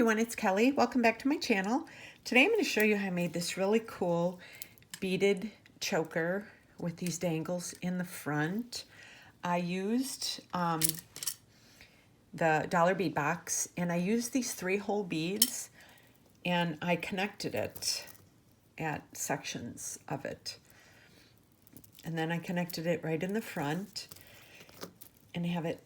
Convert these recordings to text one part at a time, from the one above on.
everyone, it's Kelly. Welcome back to my channel. Today I'm going to show you how I made this really cool beaded choker with these dangles in the front. I used the dollar bead box, and I used these 3-hole beads, and I connected it at sections of it. And then I connected it right in the front and had it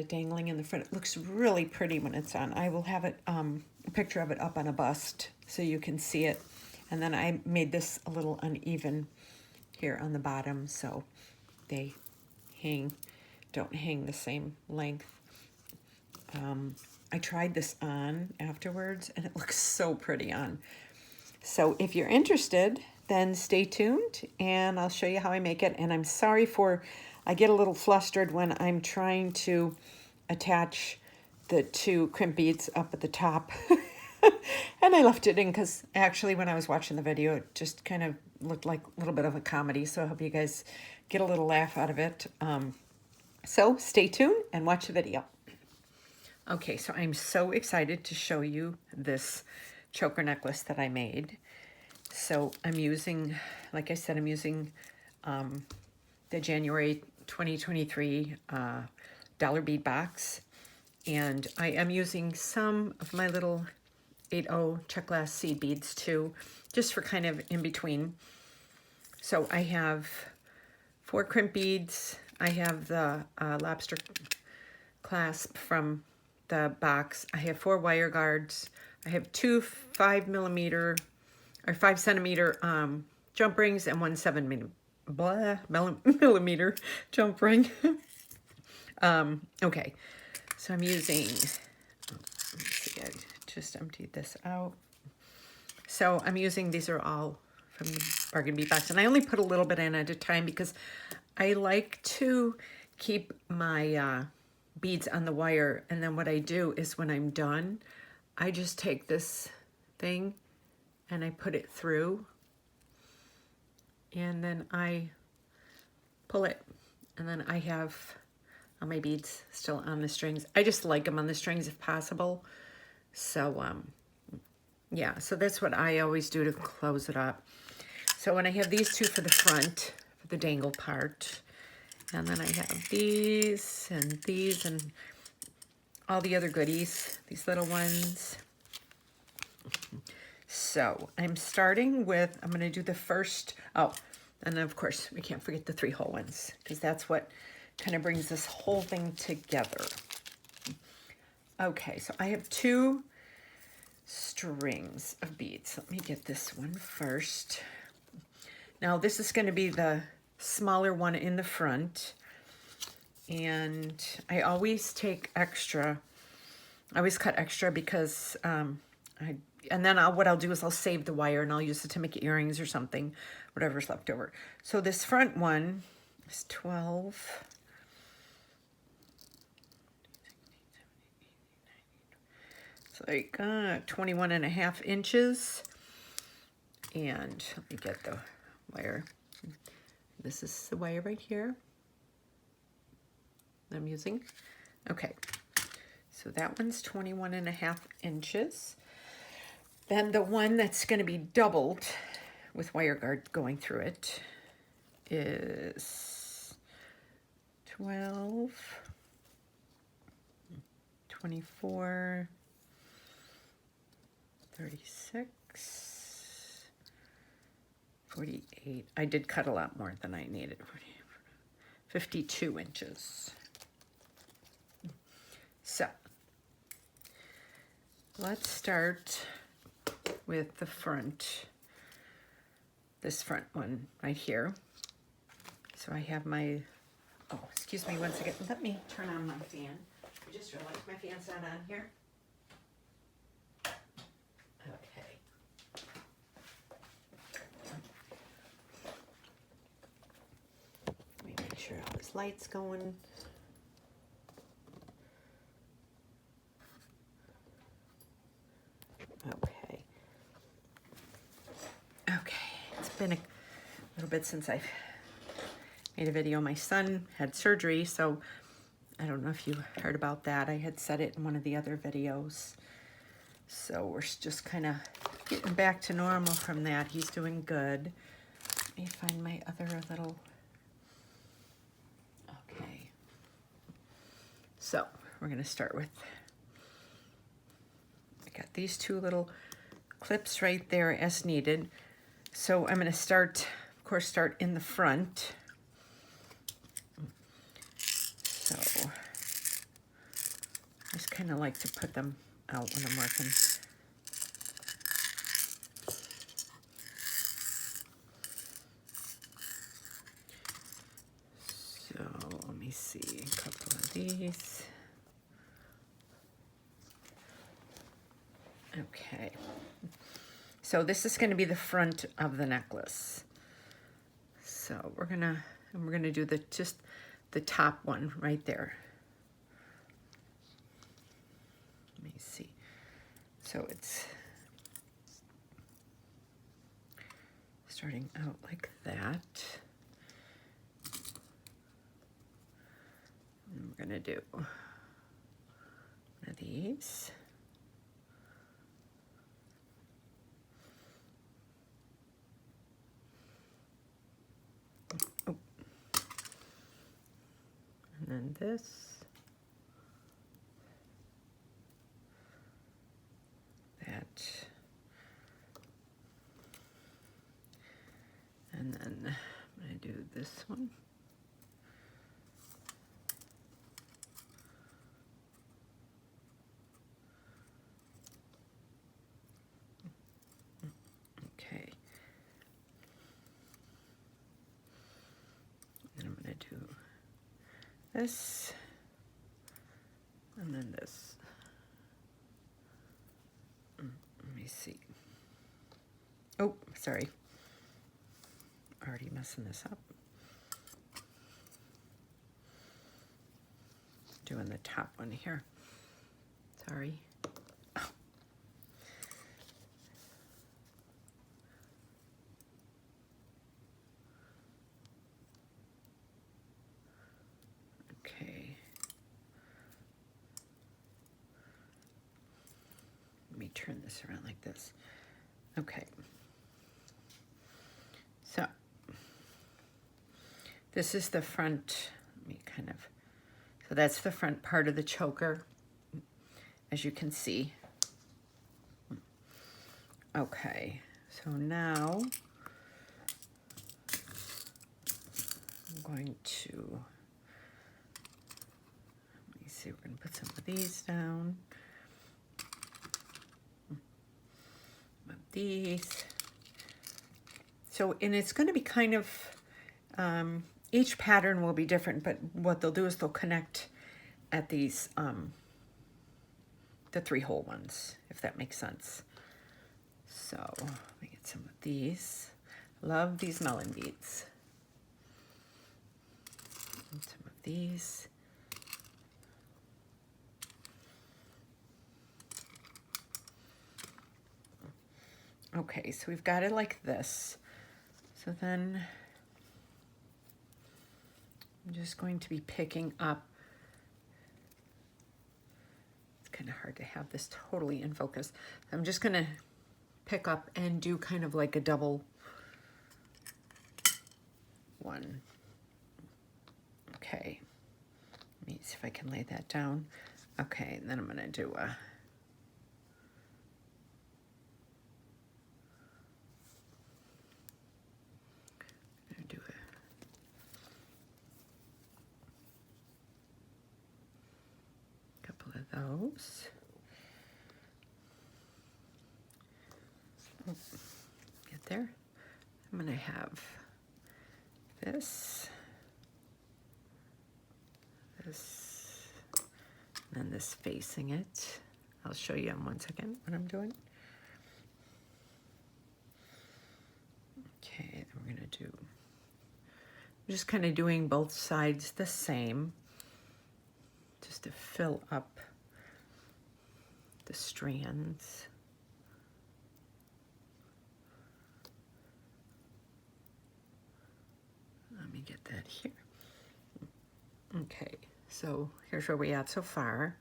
dangling in the front. It looks really pretty when it's on. I will have it a picture of it up on a bust so you can see it. And then I made this a little uneven here on the bottom so they don't hang the same length. I tried this on afterwards and it looks so pretty on. So if you're interested, then stay tuned and I'll show you how I make it. And I'm sorry I get a little flustered when I'm trying to attach the 2 crimp beads up at the top. And I left it in because actually when I was watching the video, it just kind of looked like a little bit of a comedy. So I hope you guys get a little laugh out of it. So stay tuned and watch the video. Okay, so I'm so excited to show you this choker necklace that I made. So I'm using, like I said, I'm using the January 2023 dollar bead box, and I am using some of my little 8/0 check glass seed beads too, just for kind of in between. So I have 4 crimp beads. I have the lobster clasp from the box. I have 4 wire guards. I have 2 5 centimeter jump rings and 1 7 millimeter jump ring. Okay, so I'm using, let's see, I just emptied this out. So I'm using, these are all from the bargain bead box, and I only put a little bit in at a time because I like to keep my beads on the wire, and then what I do is when I'm done, I just take this thing and I put it through, and then I pull it, and then I have all my beads still on the strings. I just like them on the strings if possible. So yeah, so that's what I always do to close it up. So when I have these 2 for the front, for the dangle part, and then I have these and all the other goodies, these little ones. So I'm starting with, I'm going to do the first, and then of course we can't forget the 3-hole ones because that's what kind of brings this whole thing together. Okay, so I have 2 strings of beads. Let me get this one first. Now this is going to be the smaller one in the front, and I always take extra. I always cut extra because what I'll do is I'll save the wire and I'll use it to make earrings or something, whatever's left over. So this front one is 12. It's like 21.5 inches. And let me get the wire. This is the wire right here that I'm using. Okay, so that one's 21.5 inches. Then the one that's going to be doubled with wire guard going through it is 12, 24, 36, 48. I did cut a lot more than I needed. 52 inches. So let's start with the front, this front one right here. So I have my, excuse me one second. Let me turn on my fan. I just realized my fan's not on here. Okay. Let me make sure all this light's going. Okay, it's been a little bit since I've made a video. My son had surgery, so I don't know if you heard about that. I had said it in one of the other videos. So we're just kind of getting back to normal from that. He's doing good. Let me find my other little, okay. So we're gonna start with, I got these two little clips right there as needed. So I'm gonna start, of course, start in the front. So I just kind of like to put them out when I'm working. So let me see, a couple of these. Okay. So this is going to be the front of the necklace. So we're gonna do just the top one right there. Let me see. So it's starting out like that. And we're gonna do one of these. Oh. And then this. That. And then I'm going to do this one. Okay. And I'm going to do this. And then this. Let me see. Oh, sorry. Already messing this up. Doing the top one here. Sorry. Oh. Okay. Let me turn this around like this. Okay. So this is the front, let me kind of, so that's the front part of the choker, as you can see. Okay, so now I'm going to, let me see, we're going to put some of these down. These. So, and it's going to be kind of, each pattern will be different, but what they'll do is they'll connect at these, the 3-hole ones, if that makes sense. So, let me get some of these. Love these melon beads. And some of these. Okay, so we've got it like this. So then I'm just going to be picking up. It's kind of hard to have this totally in focus. I'm just going to pick up and do kind of like a double one. Okay, let me see if I can lay that down. Okay, and then I'm going to do a those. Oh, get there. I'm going to have this, this, and then this facing it. I'll show you in 1 second what I'm doing. Okay, then we're going to do, I'm just kind of doing both sides the same, just to fill up the strands. Let me get that here. Okay, so here's where we at so far.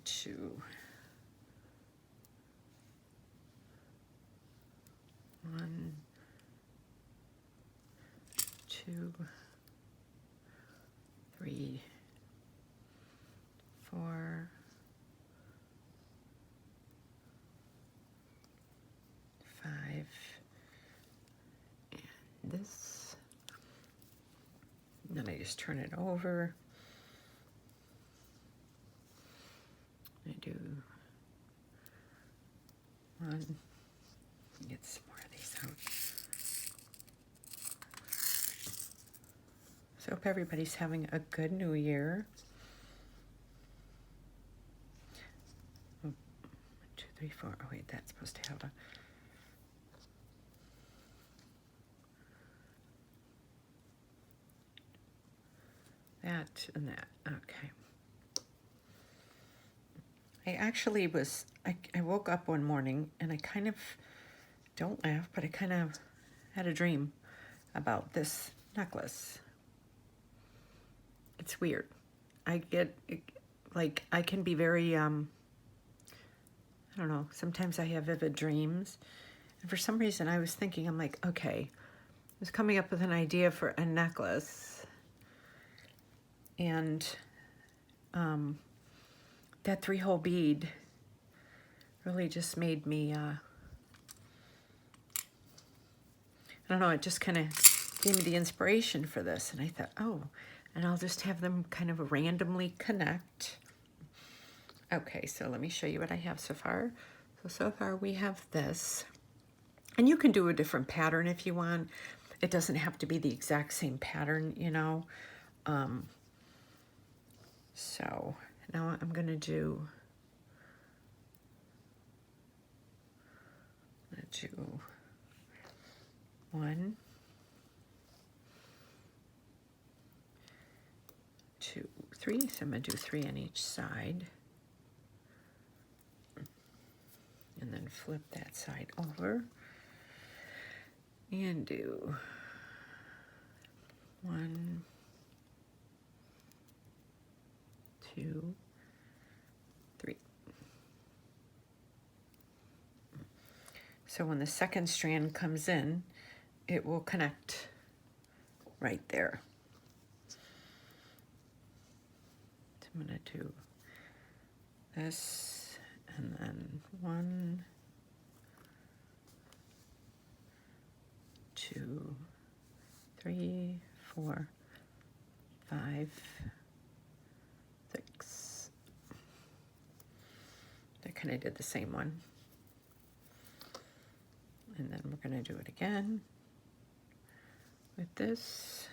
2, 1, 2, 3, 4, 5, and this. And then I just turn it over. I do 1. Get some more of these out. So I hope everybody's having a good new year. 1, 2, 3, 4. Oh wait, that's supposed to have a. That and that. Okay. I actually was, I woke up one morning and I kind of, don't laugh, but I kind of had a dream about this necklace. It's weird. I get, like, I can be very, I don't know, sometimes I have vivid dreams. And for some reason I was thinking, I'm like, okay, I was coming up with an idea for a necklace. And that 3-hole bead really just made me, I don't know, it just kind of gave me the inspiration for this. And I thought, oh, and I'll just have them kind of randomly connect. Okay, so let me show you what I have so far. So far we have this. And you can do a different pattern if you want. It doesn't have to be the exact same pattern, you know. So now I'm going to do 1, 2, 3. So I'm going to do 3 on each side. And then flip that side over. And do 1, 2, 3. So when the second strand comes in, it will connect right there. So I'm going to do this, and then 1, 2, 3, 4, 5, 6. I kind of did the same one. And then we're going to do it again with this.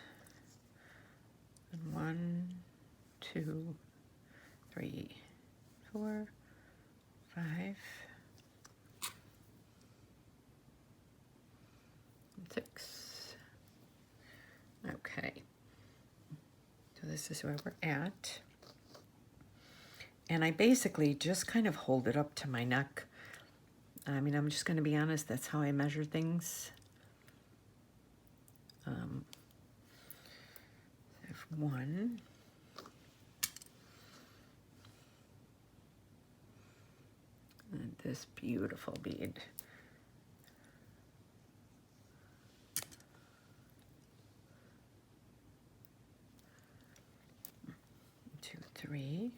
And 1, 2, 3, 4, 5, 6. Okay. So this is where we're at. And I basically just kind of hold it up to my neck. I mean, I'm just going to be honest, that's how I measure things. I have 1. And this beautiful bead. 2, 3.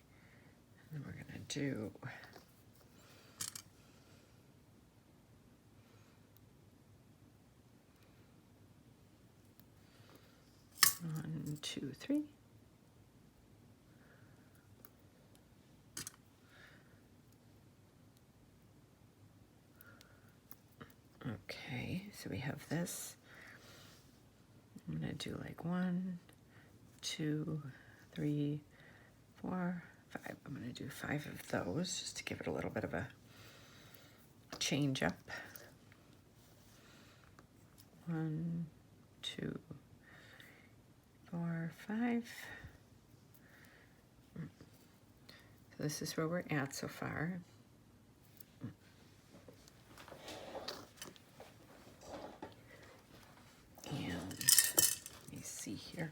And then we're going to do 1, 2, 3. Okay, so we have this. I'm going to do like 1, 2, 3, 4, 5. I'm going to do 5 of those just to give it a little bit of a change up. 1, 2, 4, 5. So this is where we're at so far. And let me see here.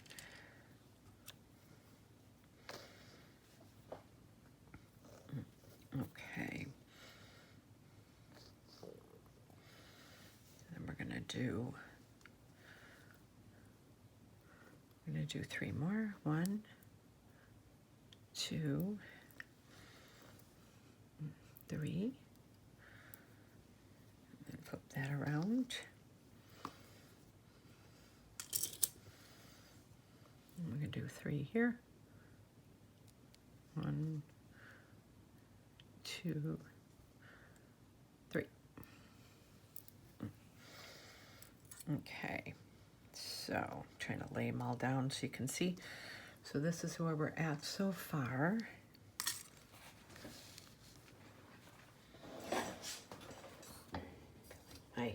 do 3 more. 1, 2, 3. And flip that around. And we're going to do 3 here. 1, 2, 3. Okay, so I'm trying to lay them all down so you can see. So this is where we're at so far. My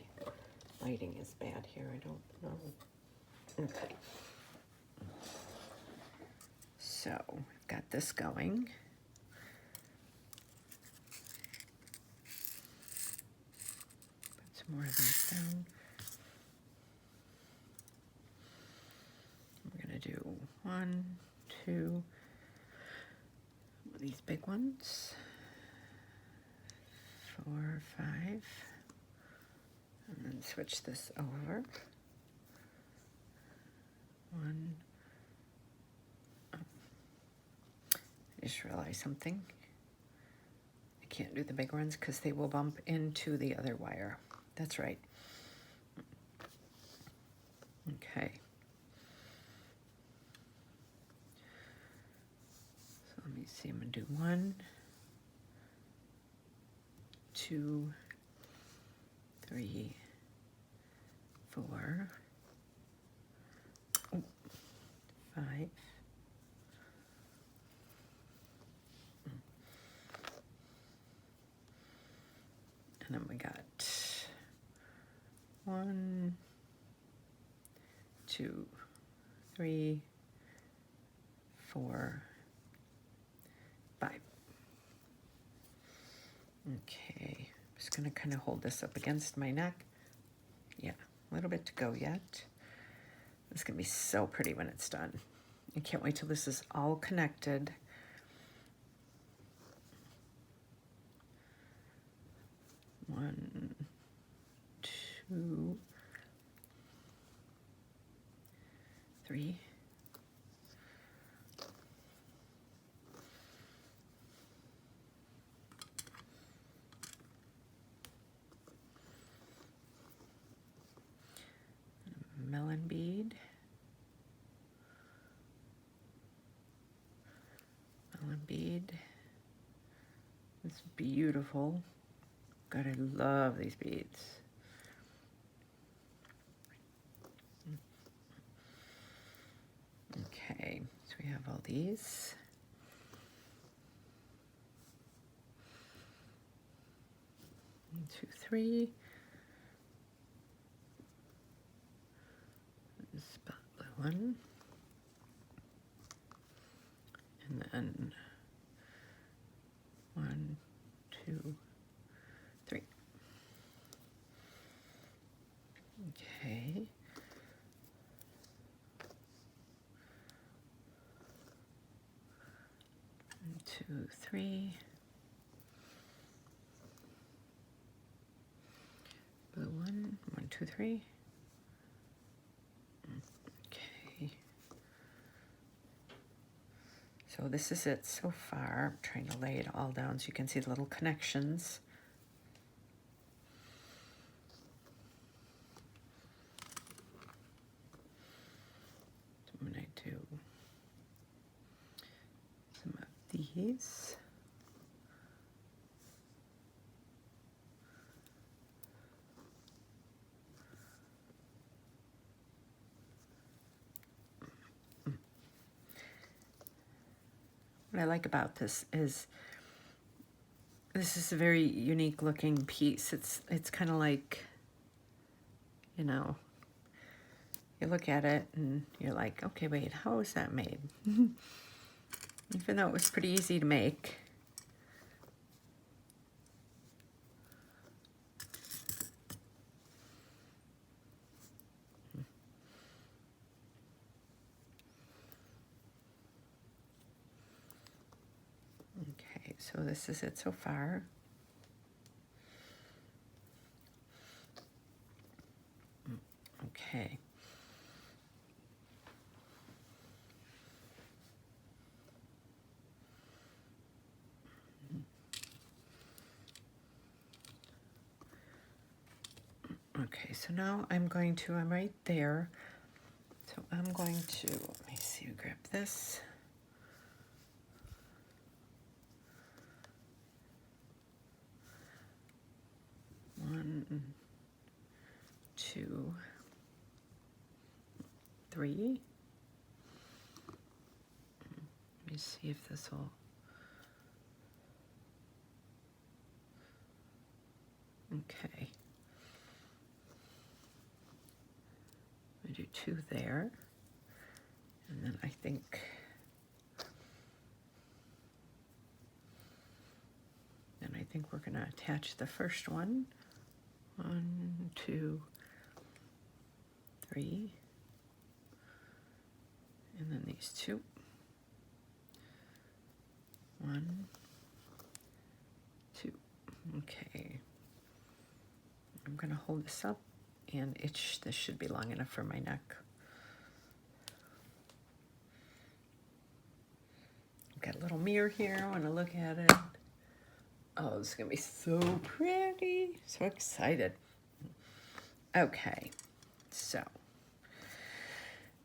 lighting is bad here, I don't know. Okay. So I've got this going. Put some more of these down. We're gonna do 1, 2, these big ones, 4, 5, and then switch this over. 1. I just realized something. I can't do the big ones because they will bump into the other wire. That's right. Okay. So let me see, I'm gonna do 1, 2, 3, 4, 5. And then we got 1, 2, 3, 4, 5. Okay, I'm just gonna kind of hold this up against my neck. Yeah, a little bit to go yet. It's gonna be so pretty when it's done. I can't wait till this is all connected. One, 2, 3. Melon bead. Melon bead. It's beautiful. God, I love these beads. Okay, so we have all these. One, 2, 3. Spot blue one. And then 1, 2, 3. Okay. One, 2, 3. Blue one. 1, 2, 3. Okay. So this is it so far. I'm trying to lay it all down so you can see the little connections. So I'm going to do some of these. What I like about this is a very unique looking piece. It's kind of like, you know, you look at it and you're like, okay, wait, how is that made? Even though it was pretty easy to make. Okay, so this is it so far. Okay. Okay, so now I'm right there. So I'm going to, let me see, grab this. One, two, three. Let me see if this will. Okay. I do two there. And then I think we're going to attach the first one. 1, 2, 3. And then these two. 1, 2. Okay. I'm going to hold this up, and this should be long enough for my neck. I've got a little mirror here. I want to look at it. Oh, this is going to be so pretty. So excited. Okay, so I'm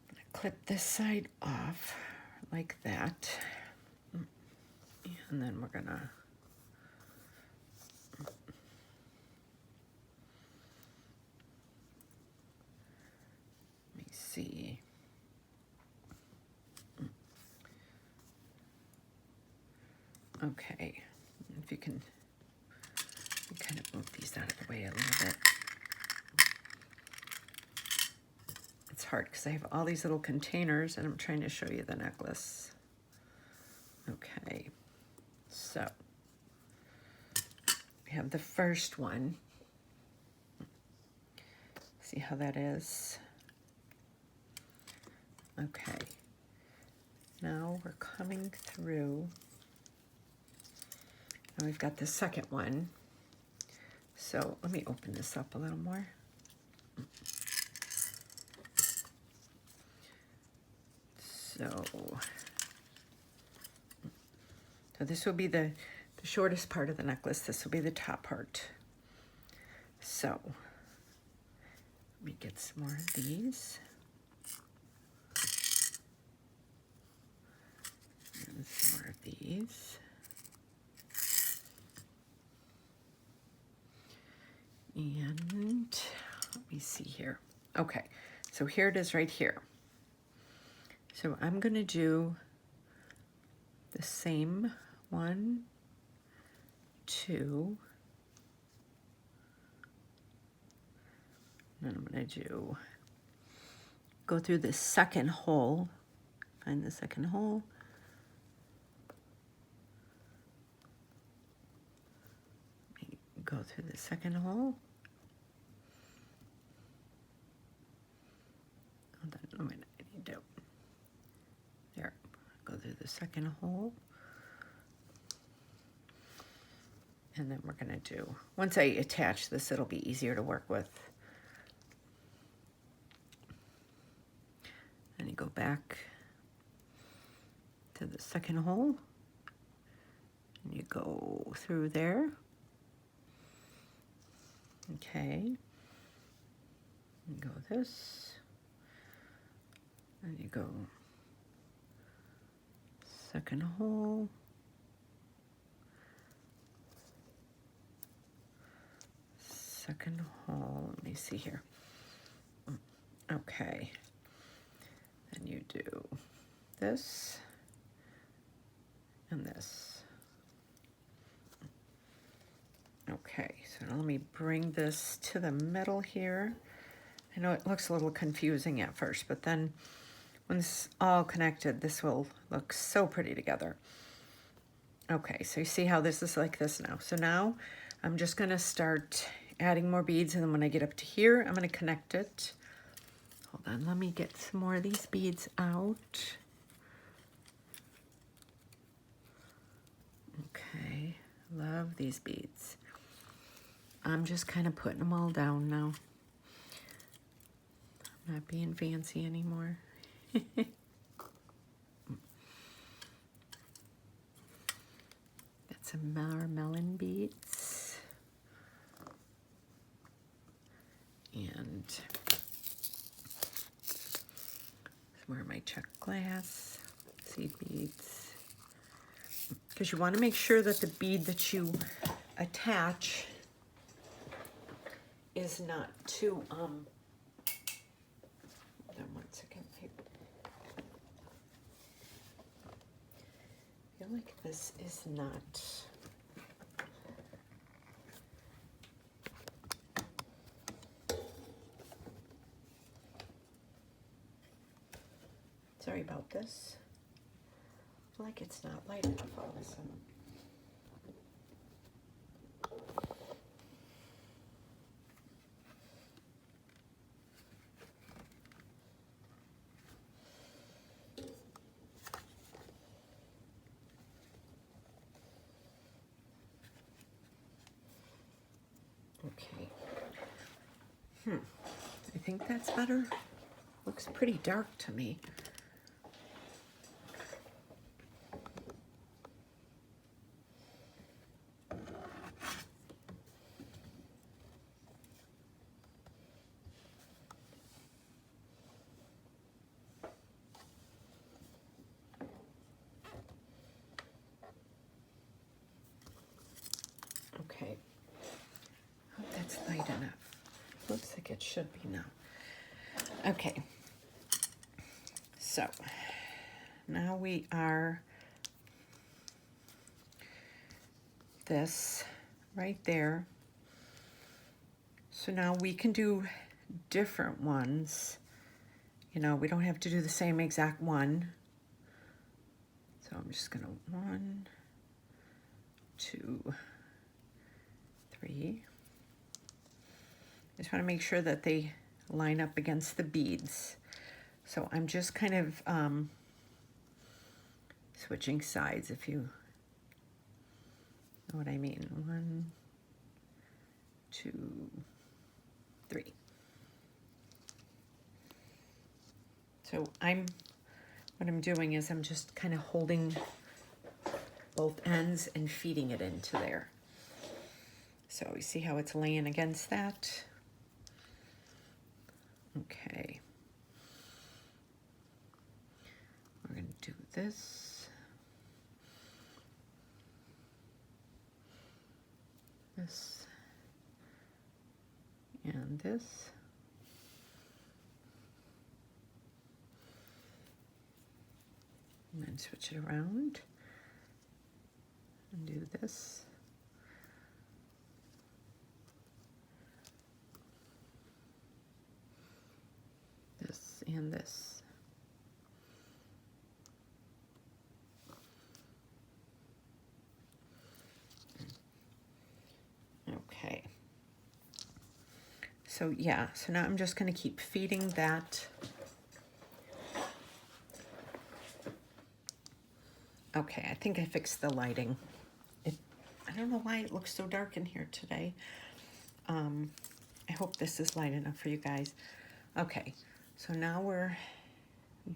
going to clip this side off like that. And then we're going to see. Okay, if you can kind of move these out of the way a little bit. It's hard because I have all these little containers and I'm trying to show you the necklace. Okay, so we have the first one. See how that is? Okay, now we're coming through. Now we've got the second one. So let me open this up a little more. So this will be the shortest part of the necklace. This will be the top part. So let me get some more of these. And some more of these. And let me see here. Okay, so here it is right here. So I'm going to do the same 1, 2. And I'm going to go through the second hole. Find the second hole. Go through the second hole. Hold on a minute, I need to. There, go through the second hole. And then we're gonna do, once I attach this, it'll be easier to work with. And you go back to the second hole. And you go through there. Okay, and go this, and you go second hole, second hole, let me see here. Okay, then you do this and this. Okay, so now let me bring this to the middle here. I know it looks a little confusing at first, but then when it's all connected, this will look so pretty together. Okay, so you see how this is like this now. So now I'm just gonna start adding more beads, and then when I get up to here, I'm gonna connect it. Hold on, let me get some more of these beads out. Okay, love these beads. I'm just kind of putting them all down now. Not being fancy anymore. Got some melon beads. And some more of my check glass seed beads. Because you want to make sure that the bead that you attach is not too, hold on one second. I feel like this is not, sorry about this. I feel like it's not light enough all of a sudden. Okay. I think that's better. Looks pretty dark to me. Okay. Hope that's light enough. Looks like it should be now. Okay. So now we are this right there. So now we can do different ones. You know, we don't have to do the same exact one. So I'm just gonna 1, 2, 3. Just want to make sure that they line up against the beads. So I'm just kind of switching sides, if you know what I mean. 1, 2, 3. So what I'm doing is I'm just kind of holding both ends and feeding it into there. So you see how it's laying against that? Okay. We're going to do this. This. And this. And then switch it around. And do this. And this. Okay. So yeah, so now I'm just going to keep feeding that. Okay, I think I fixed the lighting. I don't know why it looks so dark in here today. I hope this is light enough for you guys. Okay. So now we're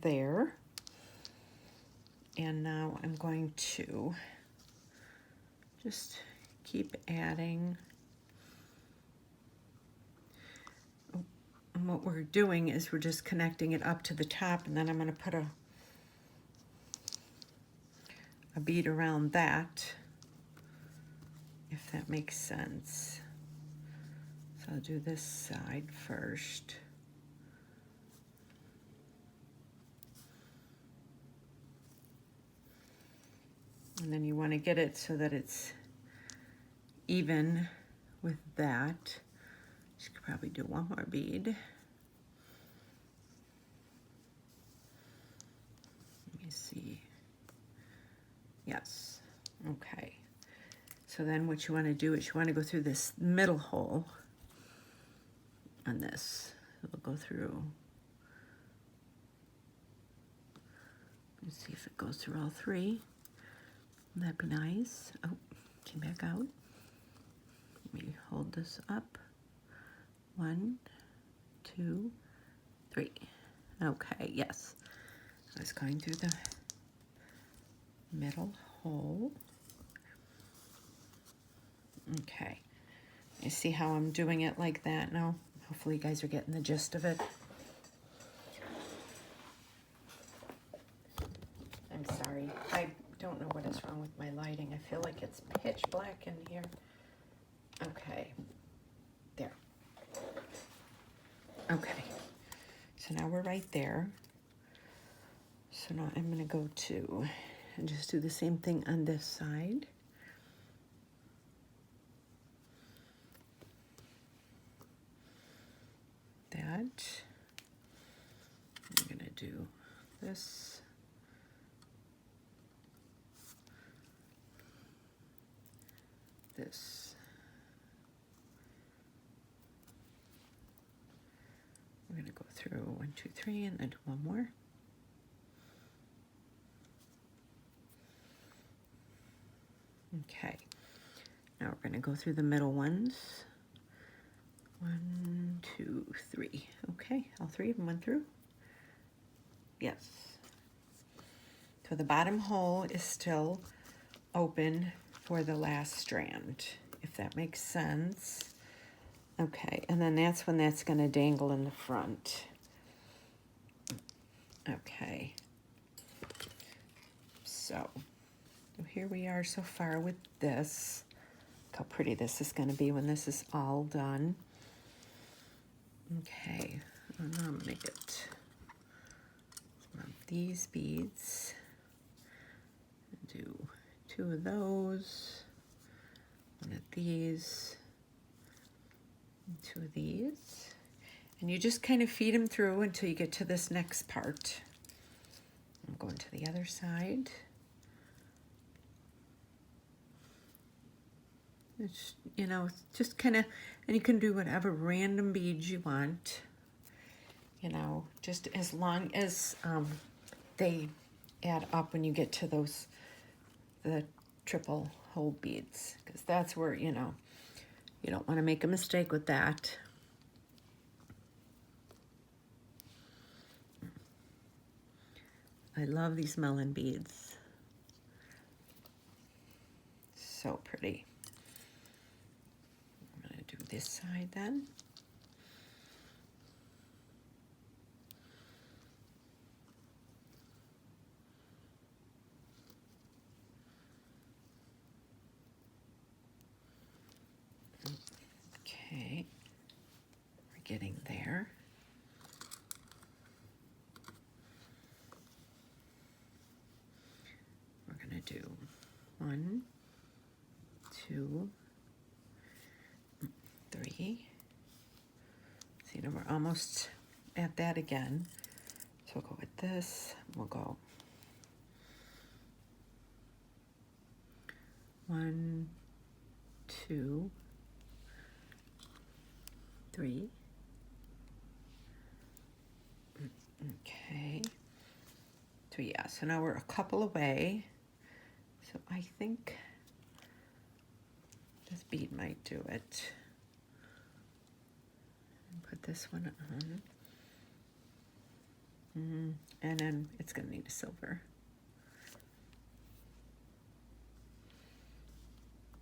there, and now I'm going to just keep adding. And what we're doing is we're just connecting it up to the top, and then I'm going to put a bead around that, if that makes sense. So I'll do this side first. And then you want to get it so that it's even with that. You could probably do one more bead. Let me see. Yes. Okay. So then what you want to do is you want to go through this middle hole on this. It'll go through. Let's see if it goes through all 3. That'd be nice. Oh, came back out. Let me hold this up. 1, 2, 3. Okay, yes. I was going through the middle hole. Okay. You see how I'm doing it like that now? Hopefully you guys are getting the gist of it. I'm sorry. I don't know what is wrong with my lighting. I feel like it's pitch black in here. Okay. There. Okay. So now we're right there. So now I'm going to go to and just do the same thing on this side. That. I'm going to do this. This. We're going to go through 1, 2, 3, and then one more. Okay. Now we're going to go through the middle ones. 1, 2, 3. Okay, all 3 of them went through. Yes. So the bottom hole is still open for the last strand, if that makes sense. Okay, and then that's when that's going to dangle in the front. Okay. So here we are so far with this. Look how pretty this is going to be when this is all done. Okay, and I'm going to make it some of these beads. Do 2 of those, 1 of these, and 2 of these. And you just kind of feed them through until you get to this next part. I'm going to the other side. It's, you know, just kind of, and you can do whatever random beads you want, you know, just as long as they add up when you get to those, the triple hole beads, because that's where, you know, you don't want to make a mistake with that. I love these melon beads. So pretty. I'm going to do this side then. Okay, we're getting there. We're going to do 1, 2, 3. See, now we're almost at that again. So we'll go with this. We'll go 1, 2, 3. Okay. So yeah, so now we're a couple away. So I think this bead might do it. Put this one on. And then it's going to need a silver.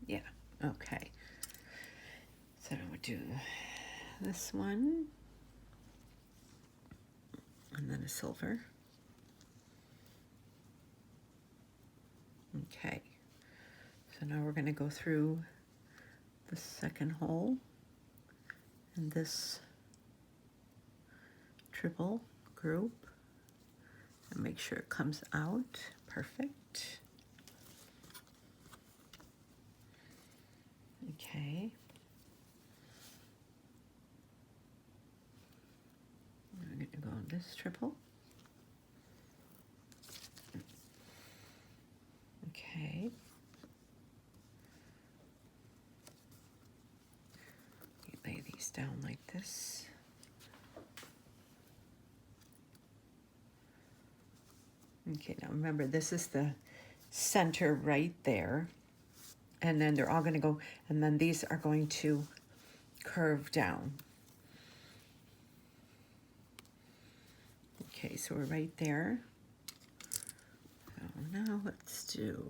Yeah, okay. So now we'll do this one. And then a silver. Okay. So now we're going to go through the second hole in this triple group and make sure it comes out perfect. Okay. I'm going to go on this triple. Okay. You lay these down like this. Okay, now remember, this is the center right there. And then they're all going to go, and then these are going to curve down. Okay, so we're right there. So now let's do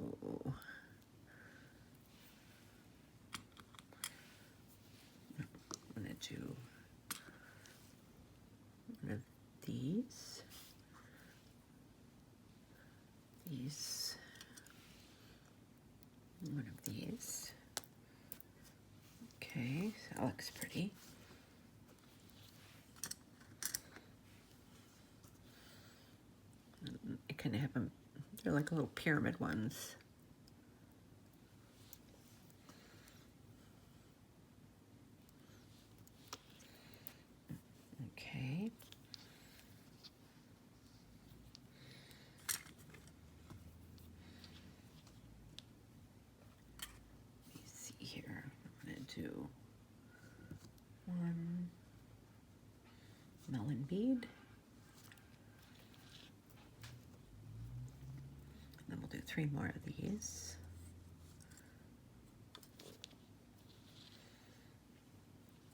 I'm going to do one of these, one of these. Okay, so that looks pretty. It kind of have them, they're like little pyramid ones. Okay. Let me see here. I'm going to do one melon bead. And then we'll do 3 more of these.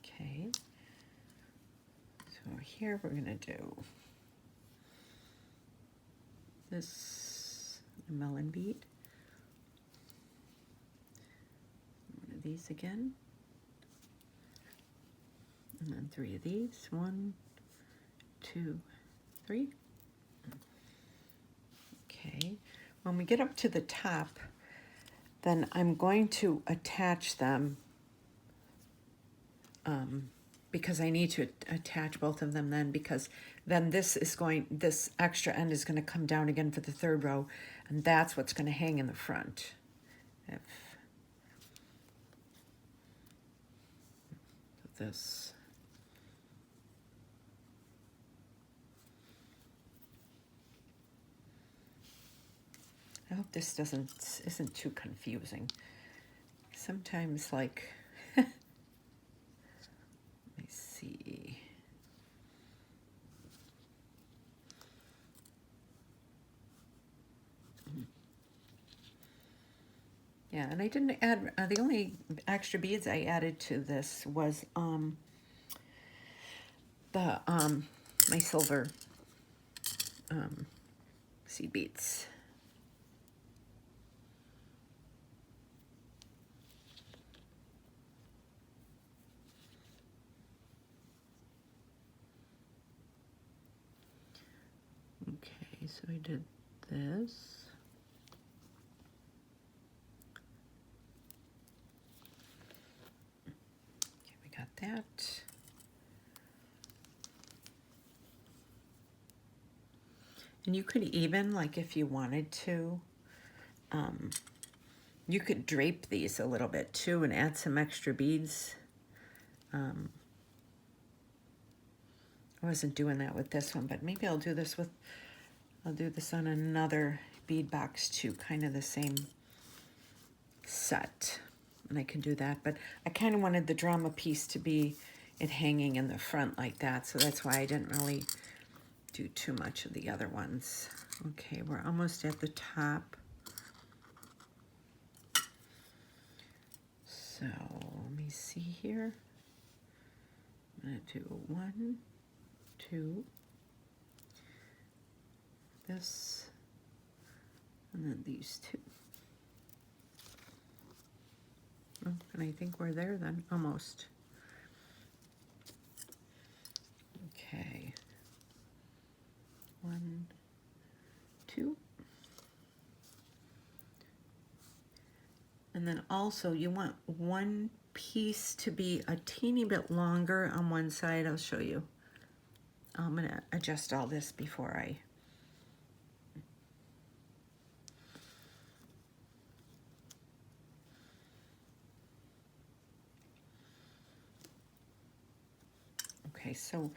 Okay. So here we're going to do this melon bead. One of these again. And then 3 of these. 1, 2, 3. Okay. When we get up to the top, then I'm going to attach them because I need to attach both of them then, because then this extra end is going to come down again for the 3rd row, and that's what's going to hang in the front. This. I hope this isn't too confusing. Sometimes, like, let me see. Yeah, and I didn't add, the only extra beads I added to this was my silver seed beads. Okay, so I did this. Okay, we got that. And you could even, like, if you wanted to, you could drape these a little bit too and add some extra beads. I wasn't doing that with this one, but maybe I'll do this on another bead box too, kind of the same set. And I can do that, but I kind of wanted the drama piece to be it hanging in the front like that, so that's why I didn't really do too much of the other ones. Okay, we're almost at the top. So let me see here. I'm going to do 1, 2, this, and then these 2. Oh, and I think we're there then, almost. Okay. 1, 2. And then also you want one piece to be a teeny bit longer on one side. I'll show you. I'm going to adjust all this before I... Okay, so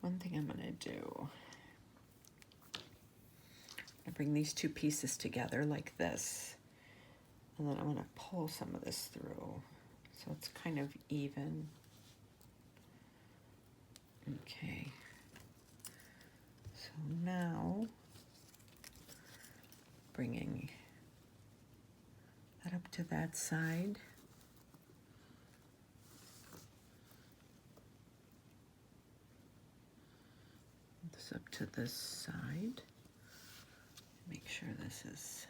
one thing I'm going to do, I bring these 2 pieces together like this, and then I'm going to pull some of this through so it's kind of even. Okay, so now bringing that up to that side. this up to this side. Make sure this is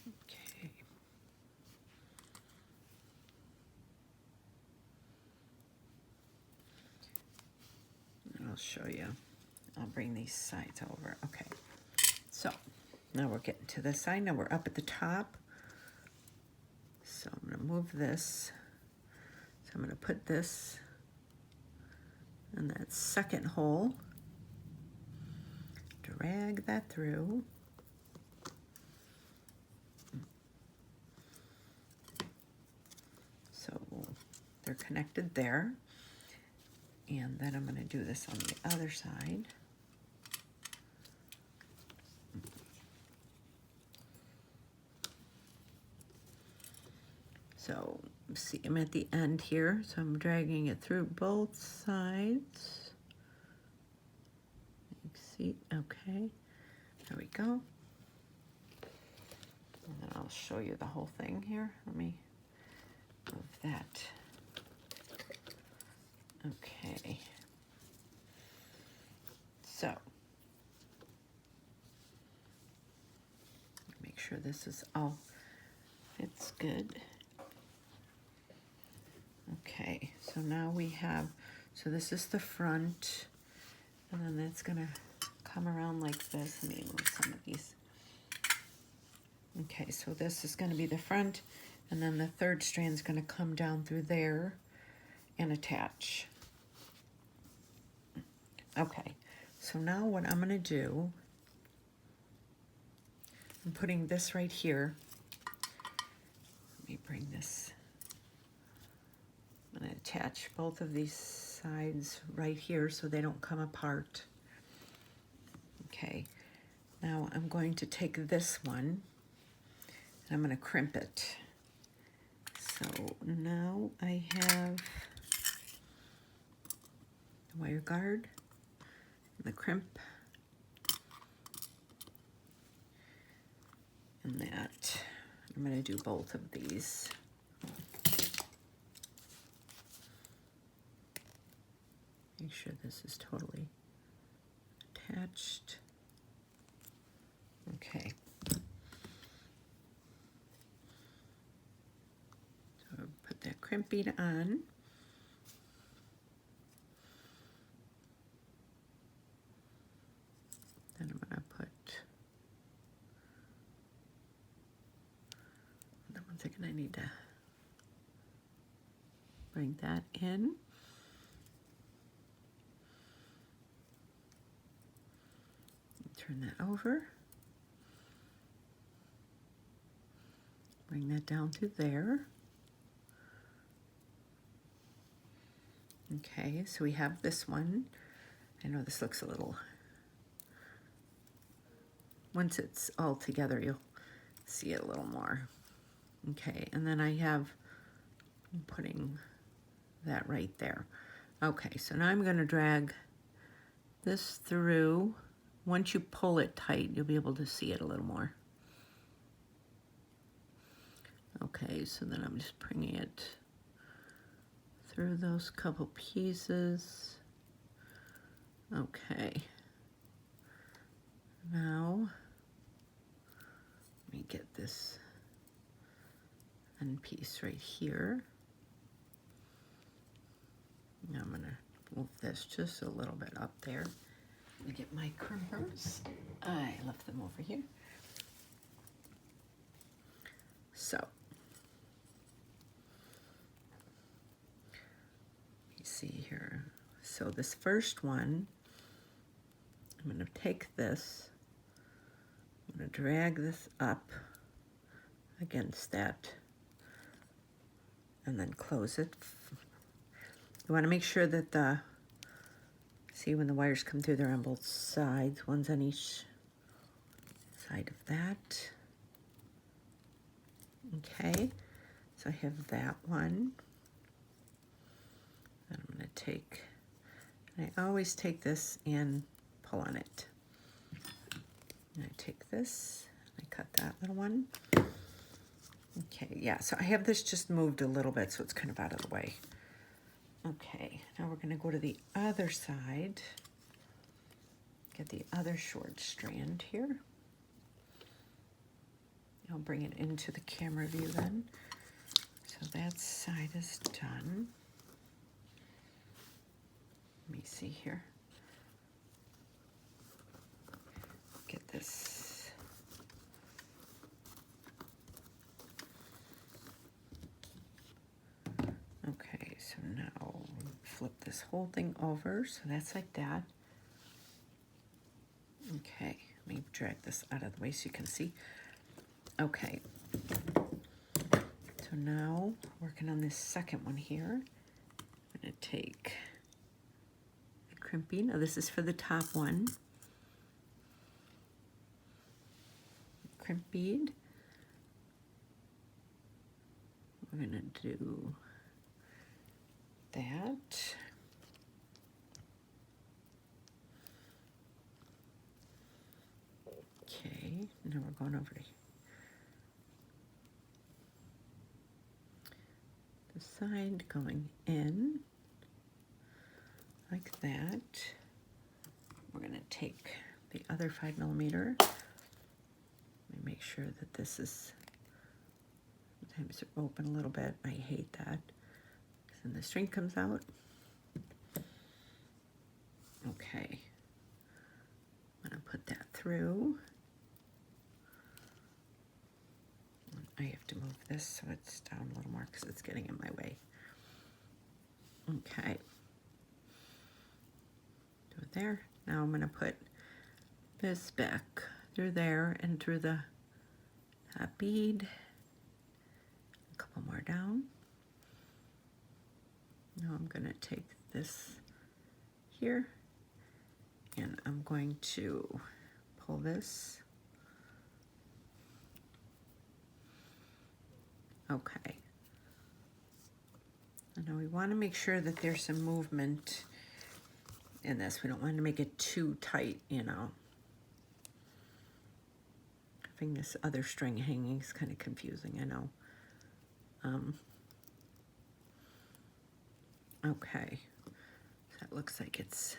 okay. And I'll show you. I'll bring these sides over. Okay. So now we're getting to this side. Now we're up at the top. So I'm going to move this. So I'm going to put this in that second hole. Drag that through. So they're connected there. And then I'm going to do this on the other side. So see, I'm at the end here, so I'm dragging it through both sides. You see, okay, there we go. And then I'll show you the whole thing here. Let me move that. Okay. So, make sure this is all fits good. Okay, so now we have, so this is the front, and then it's gonna come around like this. Let me move some of these. Okay, so this is gonna be the front, and then the third strand's gonna come down through there and attach. Okay, so now what I'm gonna do, I'm putting this right here. Let me bring this. I'm going to attach both of these sides right here so they don't come apart. Okay, now I'm going to take this one and I'm going to crimp it. So now I have the wire guard, the crimp, and that. I'm going to do both of these. Make sure this is totally attached. Okay. So put that crimp bead on. Then I'm going to put, one second, I need to bring that in. Turn that over. Bring that down to there. Okay, so we have this one. I know this looks a little, once it's all together, you'll see it a little more. Okay, and then I'm putting that right there. Okay, so now I'm going to drag this through. Once you pull it tight, you'll be able to see it a little more. Okay, so then I'm just bringing it through those couple pieces. Okay. Now, let me get this end piece right here. Now I'm going to move this just a little bit up there. Let me get my crimpers. I left them over here. So, let me see here. So this first one, I'm going to take this, I'm going to drag this up against that, and then close it. You want to make sure that the, see when the wires come through, they're on both sides. One's on each side of that. Okay, so I have that one. And I'm going to take, and I always take this and pull on it. And I take this, I cut that little one. Okay, yeah, so I have this just moved a little bit, so it's kind of out of the way. Okay, now we're going to go to the other side. Get the other short strand here. I'll bring it into the camera view then. So that side is done. Let me see here. Get this. Okay, so now flip this whole thing over, so that's like that. Okay, let me drag this out of the way so you can see. Okay, so now working on this second one here. I'm going to take the crimping. Now this is for the top one. Crimp bead. We're going to do that. Okay, now we're going over to the side, going in like that. We're going to take the other 5mm. Let me make sure that this is, sometimes they're open a little bit. I hate that, because then the string comes out. Okay, I'm going to put that through. I have to move this so it's down a little more because it's getting in my way. Okay. Do it there. Now I'm going to put this back through there and through the bead. A couple more down. Now I'm going to take this here and I'm going to pull this. Okay. And now we want to make sure that there's some movement in this. We don't want to make it too tight, you know. Having this other string hanging is kind of confusing, I know. Okay. So that looks like it's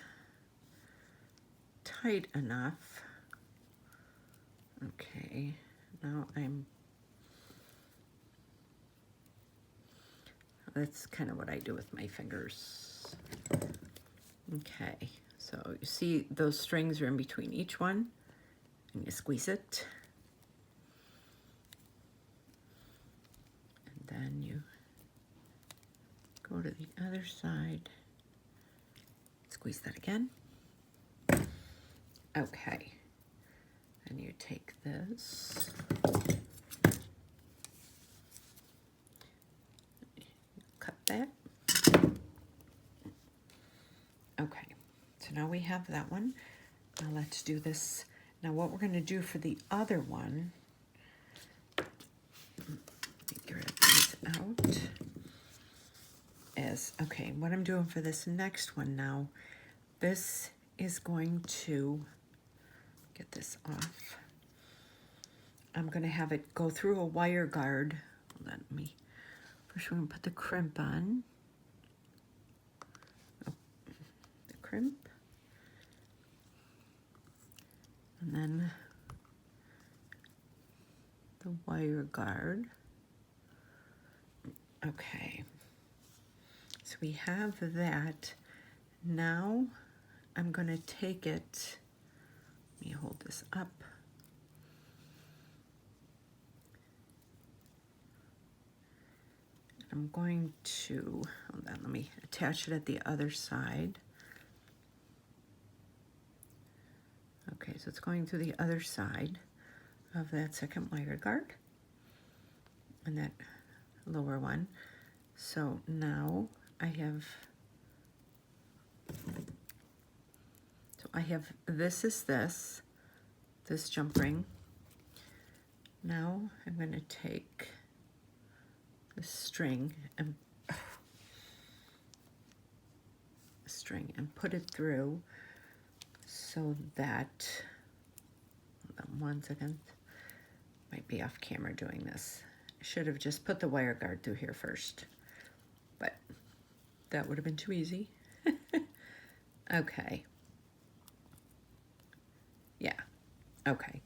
tight enough. Okay. Now that's kind of what I do with my fingers. Okay, so you see those strings are in between each one, and you squeeze it. And then you go to the other side, squeeze that again. Okay, and you take this. Cut that. Okay, so now we have that one. Now let's do this. Now what we're going to do for the other one, let me get these out, is, okay, what I'm doing for this next one now, this is going to, get this off. I'm going to have it go through a wire guard. Let me, first we're going to put the crimp on. Oh, the crimp. And then the wire guard. Okay. So we have that. Now I'm going to take it, let me hold this up. I'm going to, hold on, let me attach it at the other side. Okay, so it's going through the other side of that second wire guard and that lower one. So now I have, this is this jump ring. Now I'm going to take the string and put it through so that, hold on 1 second, might be off camera doing this. should have just put the wire guard through here first, but that would have been too easy. Okay. Yeah, okay.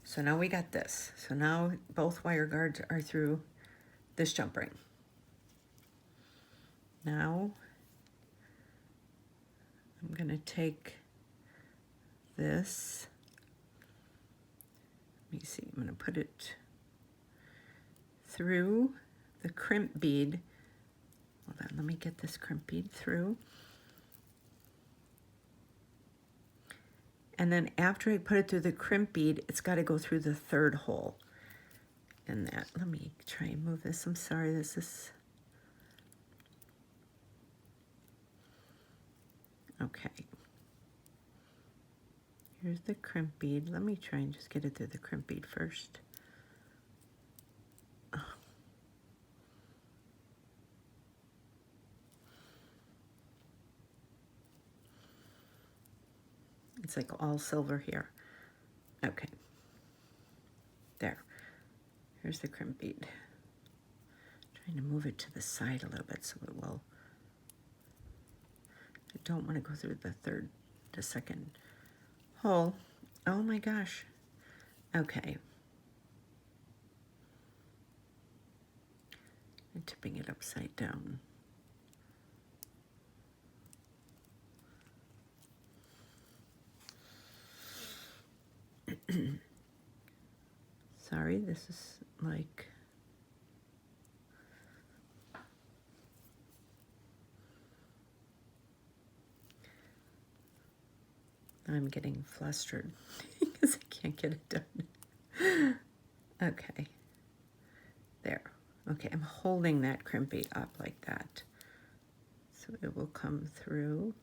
So now we got this. So now both wire guards are through this jump ring. Now I'm going to take this. Let me see, I'm going to put it through the crimp bead. Hold on, let me get this crimp bead through. And then after I put it through the crimp bead, it's got to go through the third hole in that. Let me try and move this. I'm sorry, this is... Okay. Here's the crimp bead. Let me try and just get it through the crimp bead first. It's like all silver here. Okay. There. Here's the crimp bead. Trying to move it to the side a little bit so it will... I don't want to go through the second hole. Oh my gosh. Okay. I'm tipping it upside down. Sorry, this is like... I'm getting flustered because I can't get it done. Okay. There. Okay, I'm holding that crimp bead up like that. So it will come through.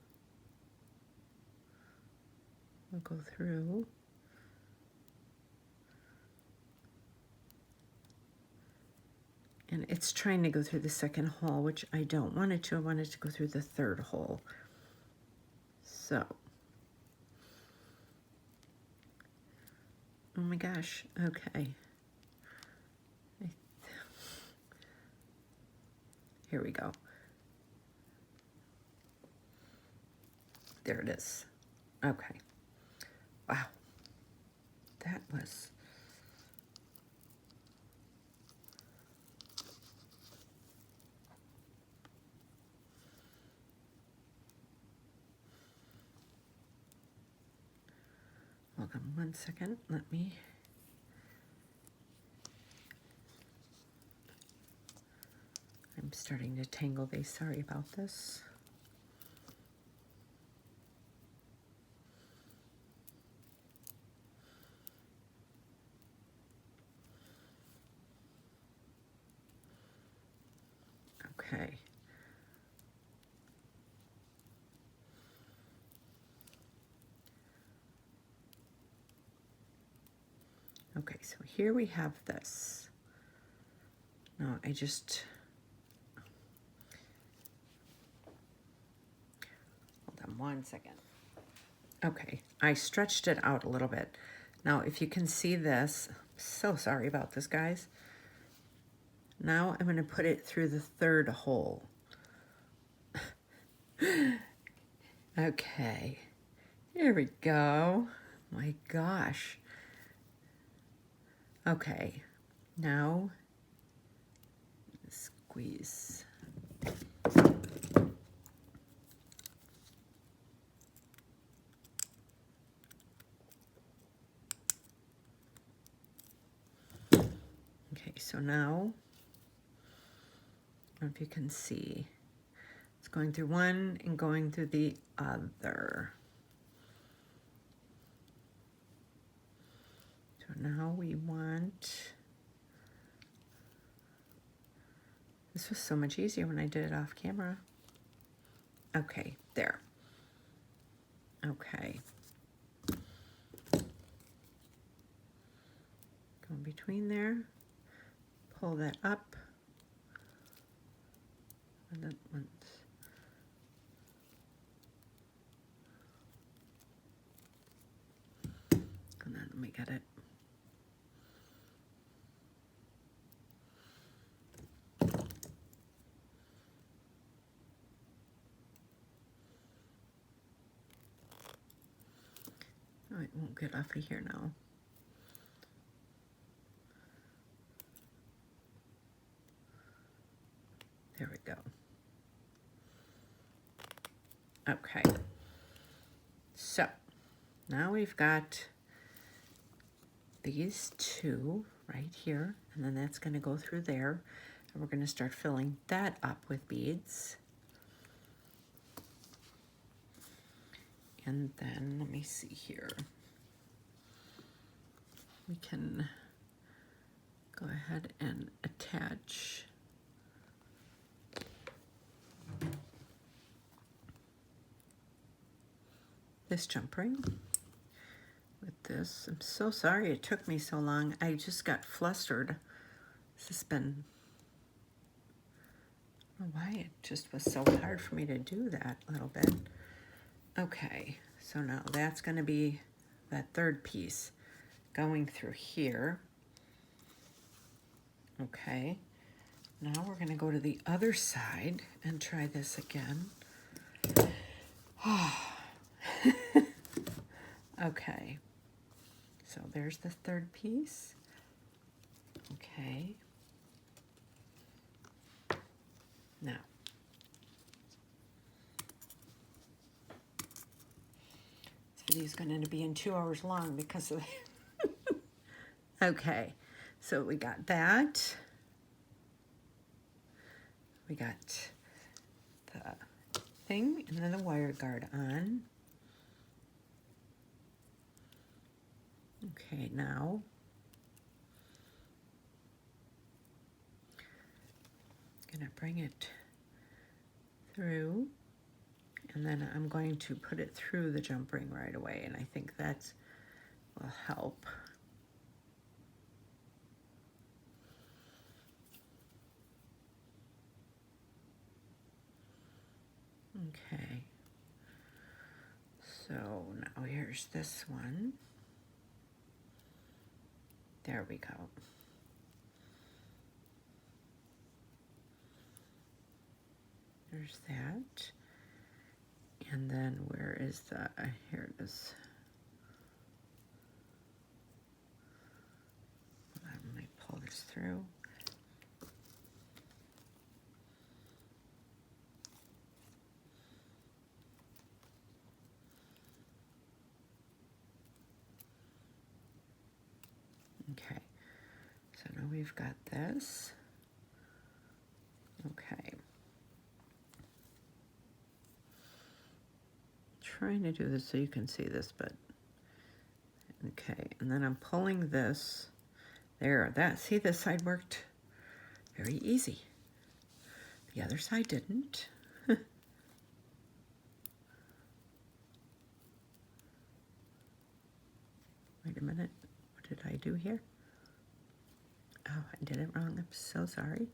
We'll go through. And it's trying to go through the second hole, which I don't want it to. I want it to go through the third hole. So. Oh my gosh, okay. Here we go. There it is. Okay. Wow. That was... Hold on 1 second. Let me... I'm starting to tangle these. Sorry about this. Okay. Okay, so here we have this. Now I just... Hold on 1 second. Okay, I stretched it out a little bit. Now if you can see this, I'm so sorry about this, guys. Now I'm going to put it through the third hole. Okay, here we go. My gosh. Okay, now squeeze. Okay, so now, I don't know if you can see, it's going through one and going through the other. So now we want, this was so much easier when I did it off camera. Okay, there. Okay. Go in between there, pull that up, and then once. And then let me get it. Oh, it won't get off of here now. There we go. Okay. So now we've got these two right here, and then that's going to go through there, and we're going to start filling that up with beads. And then let me see here. We can go ahead and attach this jump ring with this. I'm so sorry it took me so long. I just got flustered. This has been, I don't know why it just was so hard for me to do that a little bit. Okay, so now that's going to be that third piece going through here. Okay, now we're going to go to the other side and try this again. Okay, so there's the third piece. Okay, now this video is going to be in 2 hours long because of okay, so we got that. We got the thing and then the wire guard on. Okay, now I'm gonna bring it through, and then I'm going to put it through the jump ring right away, and I think that will help. Okay, so now here's this one. There we go. There's that. And then where is the, here it is. Let me pull this through. Okay, so now we've got this. Okay. Trying to do this so you can see this, but okay, and then I'm pulling this there. That, see, this side worked very easy. The other side didn't. Wait a minute, what did I do here? Oh, I did it wrong. I'm so sorry.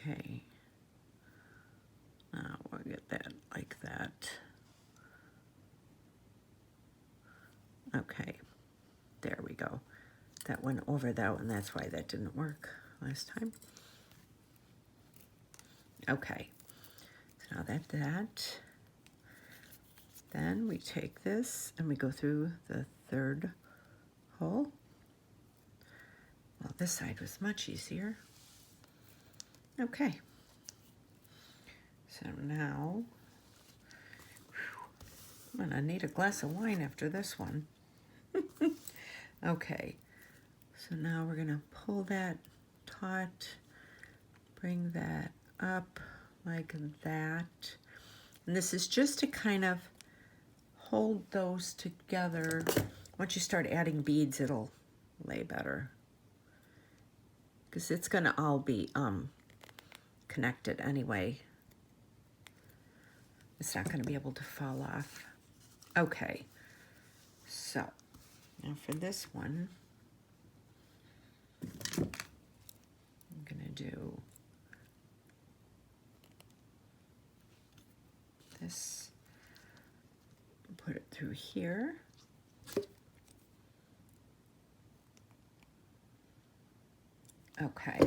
Okay, now we'll get that like that. Okay, there we go. That went over that one, that's why that didn't work last time. Okay, so now that, then we take this and we go through the third hole. Well, this side was much easier. Okay, so now, I'm gonna need a glass of wine after this one. Okay, so now we're gonna pull that taut, bring that up like that. And this is just to kind of hold those together. Once you start adding beads, it'll lay better. Because it's gonna all be connected anyway. It's not going to be able to fall off. Okay, so now for this one, do this, put it through here. Okay.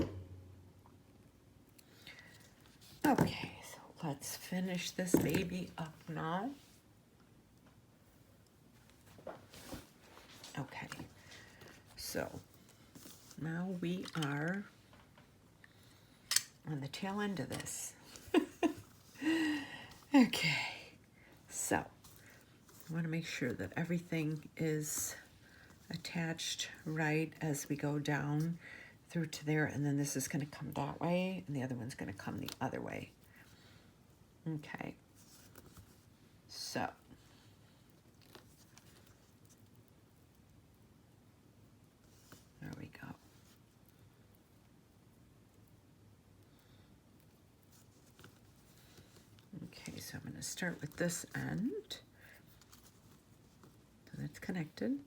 Okay, so let's finish this baby up now. Okay, so now we are on the tail end of this. Okay, so I want to make sure that everything is attached right as we go down through to there, and then this is going to come that way and the other one's going to come the other way. Okay, so there we go. Okay, so I'm going to start with this end, so that's connected.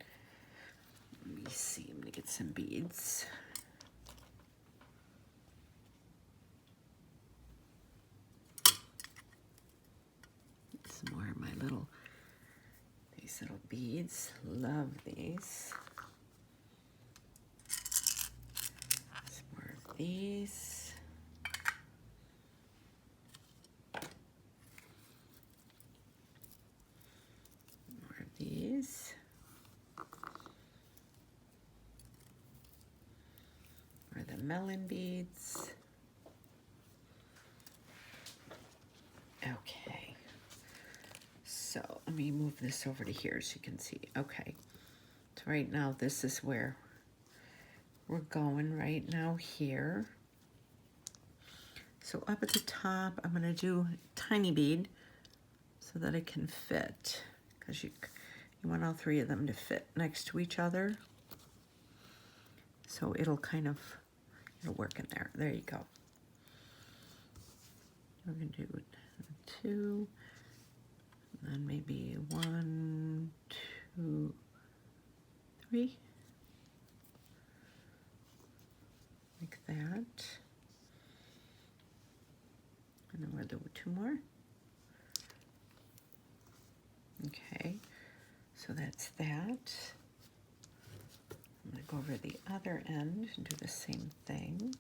Let me see, I'm going to get some beads. Some more of my these little beads. Love these. Some more of these. More of these. More of the melon beads. Okay. So let me move this over to here so you can see. Okay, so right now this is where we're going right now here. So up at the top, I'm going to do a tiny bead so that it can fit, because you want all three of them to fit next to each other. So it'll work in there. There you go. We're going to do 2. And then maybe 1, 2, 3, like that. And then we'll do 2 more. Okay, so that's that. I'm going to go over the other end and do the same thing.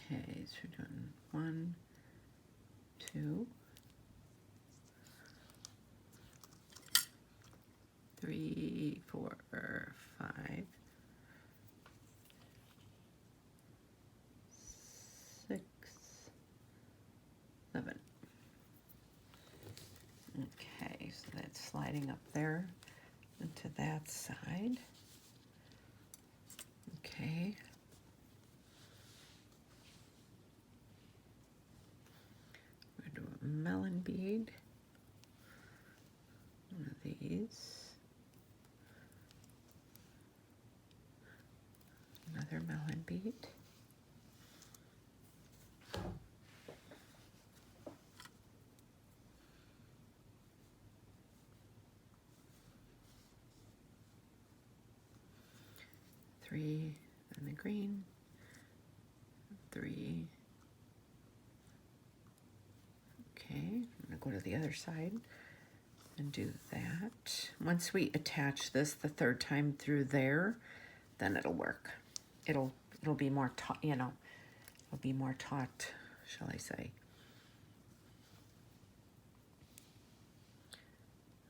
Okay, so we're doing 1, 2, 3, 4, 5, 6, 7. Okay, so that's sliding up there into that side. Okay. Do a melon bead, one of these, another melon bead, three in the green, 3. Okay, I'm going to go to the other side and do that. Once we attach this the 3rd time through there, then it'll work. It'll be more taut, it'll be more taut, shall I say.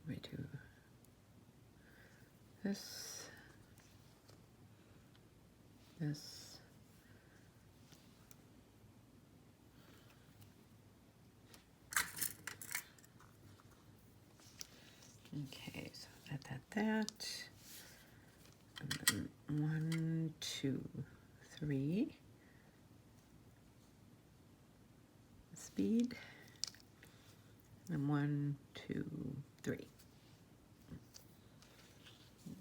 We do this, this. Okay, so that. And then 1, 2, 3. This bead. And 1, 2, 3.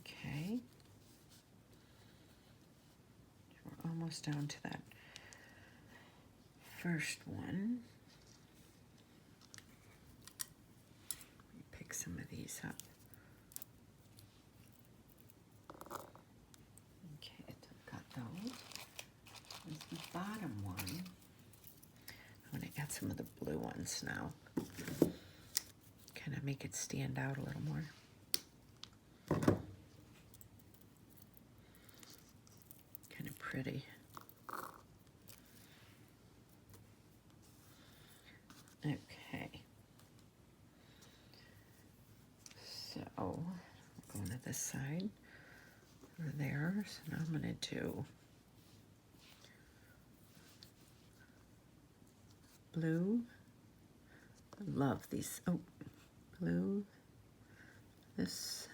Okay. We're almost down to that first one. Pick some of these up. bottom one, I'm going to add some of the blue ones now. Kind of make it stand out a little more. Kind of pretty. Okay. So, going to this side over there. So now I'm going to do blue. I love these. Oh, blue. This.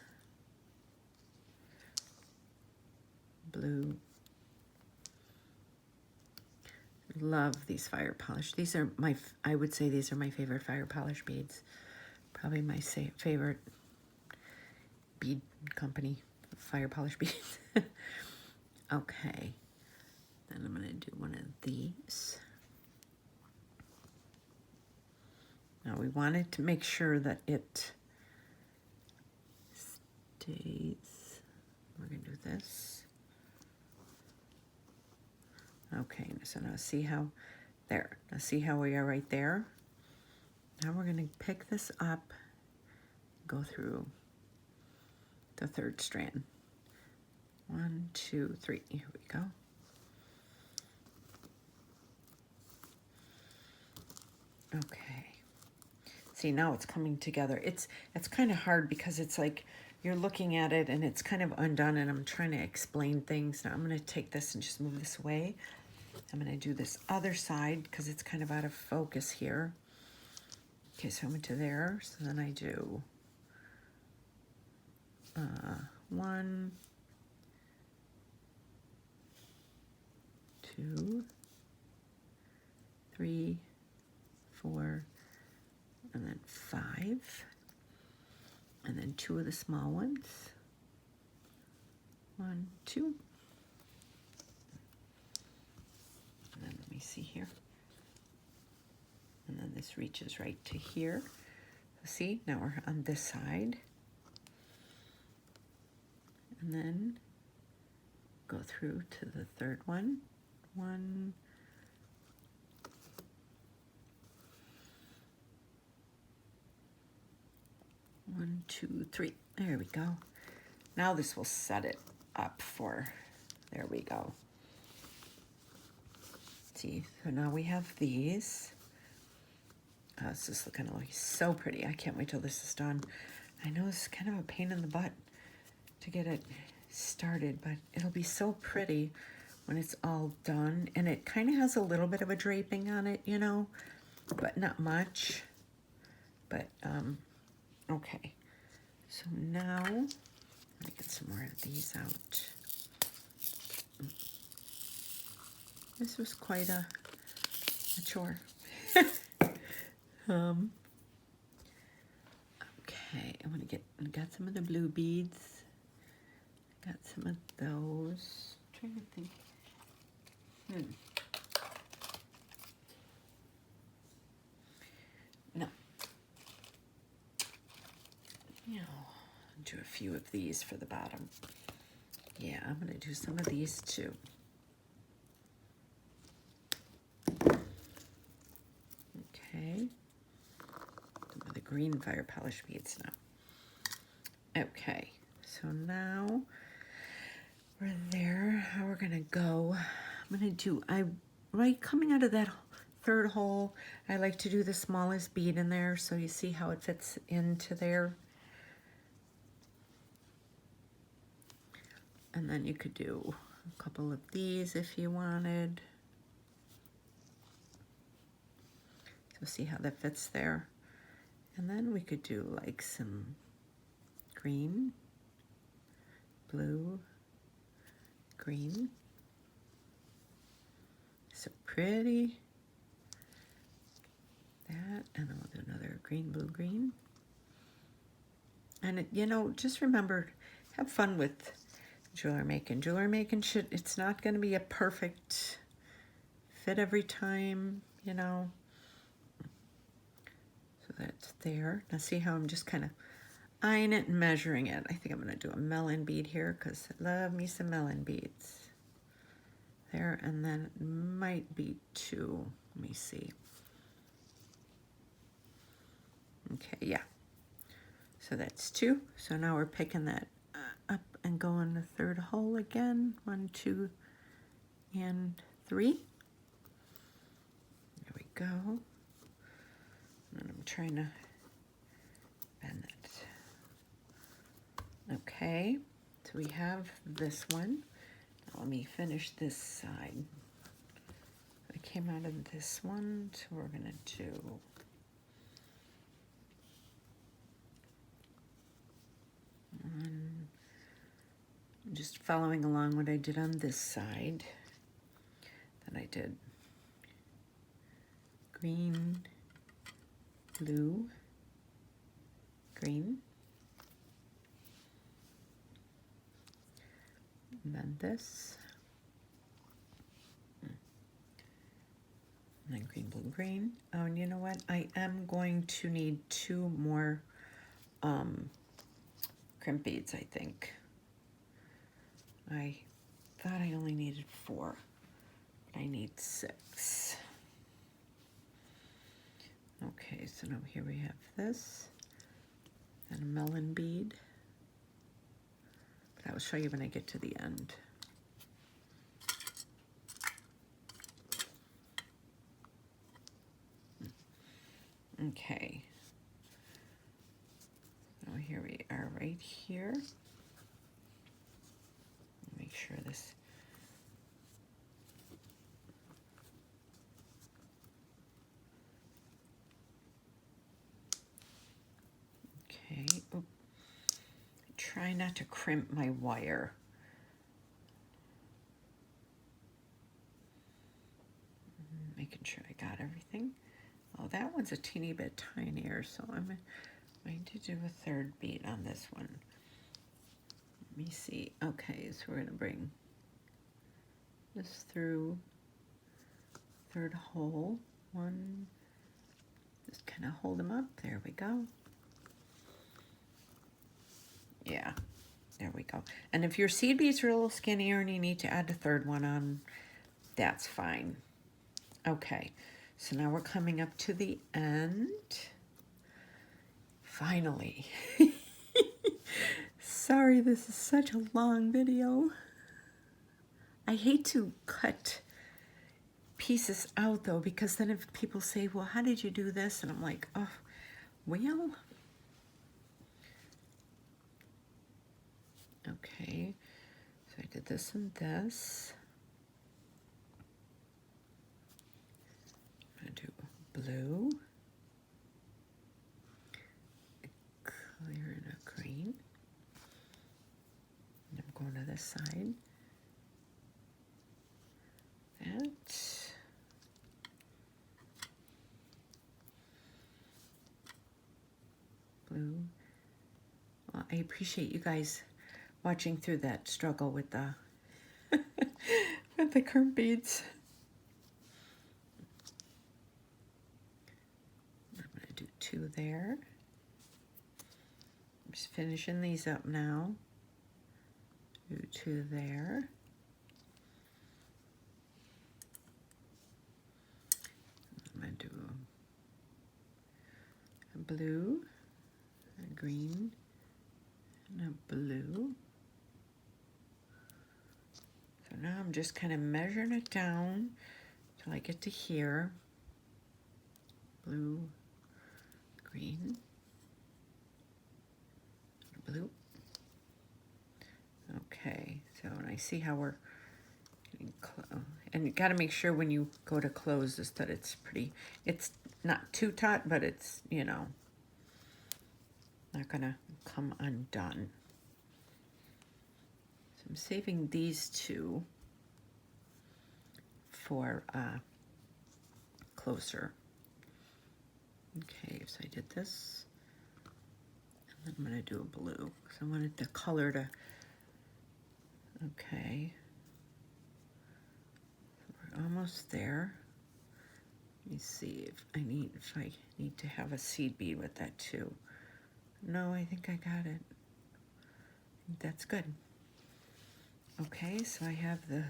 Blue. Love these fire polish. These are my, I would say these are my favorite fire polish beads. Probably my favorite bead company, fire polish beads. Okay. Then I'm going to do one of these. Now we wanted to make sure that it stays. We're going to do this. Okay, so now see how, there. Now see how we are right there? Now we're going to pick this up, go through the third strand. 1, 2, 3, here we go. Okay. See, now it's coming together. It's kind of hard because it's like you're looking at it and it's kind of undone and I'm trying to explain things. Now I'm going to take this and just move this away. I'm going to do this other side because it's kind of out of focus here. Okay, so I went to there. So then I do 1, 2, 3, 4, and then 5. And then 2 of the small ones. 1, 2. And then let me see here. And then this reaches right to here. See, now we're on this side. And then go through to the third one. 1, 1, 2, 3. There we go. Now this will set it up for, there we go. See, so now we have these. This is looking like so pretty. I can't wait till this is done. I know it's kind of a pain in the butt to get it started, but it'll be so pretty when it's all done. And it kind of has a little bit of a draping on it, you know, but not much. But, okay. So now, let me get some more of these out. This was quite a chore. Okay, I got some of the blue beads. Got some of those. I'm trying to think. No. You know, do a few of these for the bottom. Yeah, I'm gonna do some of these too. Okay. Some of the green fire polish beads now. Okay, so now we're there. How we're gonna go, I'm gonna do, right coming out of that third hole, I like to do the smallest bead in there so you see how it fits into there. And then you could do a couple of these if you wanted. So see how that fits there. And then we could do like some green, blue, green. So pretty. That, and then we'll do another green, blue, green. And it, you know, just remember, have fun with jewelry making. Jewelry making it's not going to be a perfect fit every time, you know. So that's there. Now see how I'm just kind of eyeing it and measuring it. I think I'm going to do a melon bead here because I love me some melon beads. there, and then it might be 2. Let me see. Okay, yeah. So that's 2. So now we're picking that up and going the third hole again. 1, 2, and 3. There we go. And I'm trying to bend it. Okay, so we have this one. Now let me finish this side. I came out of this one, so we're gonna do one. I'm just following along what I did on this side. Then I did green, blue, green, and then this, and then green, blue, green. Oh, and you know what? I am going to need 2 more crimp beads, I think. I thought I only needed 4, but I need 6. Okay, so now here we have this, and a melon bead. But I will show you when I get to the end. Okay. So here we are right here. Make sure this. Okay. Oop. Try not to crimp my wire. Making sure I got everything. Oh, that one's a teeny bit tinier, so I'm going to do a 3rd bead on this one. Let me see. Okay, so we're going to bring this through 3rd hole. 1, just kind of hold them up. There we go. Yeah, there we go. And if your seed beads are a little skinnier and you need to add a 3rd one on, that's fine. Okay, so now we're coming up to the end. Finally. Sorry, this is such a long video. I hate to cut pieces out though, because then if people say, well, how did you do this? And I'm like, oh, well. Okay, so I did this and this. I'm gonna do blue, a clear and a green. And I'm going to this side. That. Blue. Well, I appreciate you guys watching through that struggle with the with the crimp beads. I'm going to do 2 there. I'm just finishing these up now. Do 2 there. I'm going to do a blue, a green, and a blue. So now I'm just kind of measuring it down till I get to here. Blue, green, blue. Okay, so when I see how we're getting close, and you got to make sure when you go to close this that it's pretty, it's not too taut, but it's, you know, not gonna come undone. So I'm saving these 2 for closer. Okay, so I did this, and then I'm gonna do a blue because I wanted the color to. Okay, we're almost there. Let me see if I need to have a seed bead with that too. No, I think I got it. I think that's good. Okay, so I have the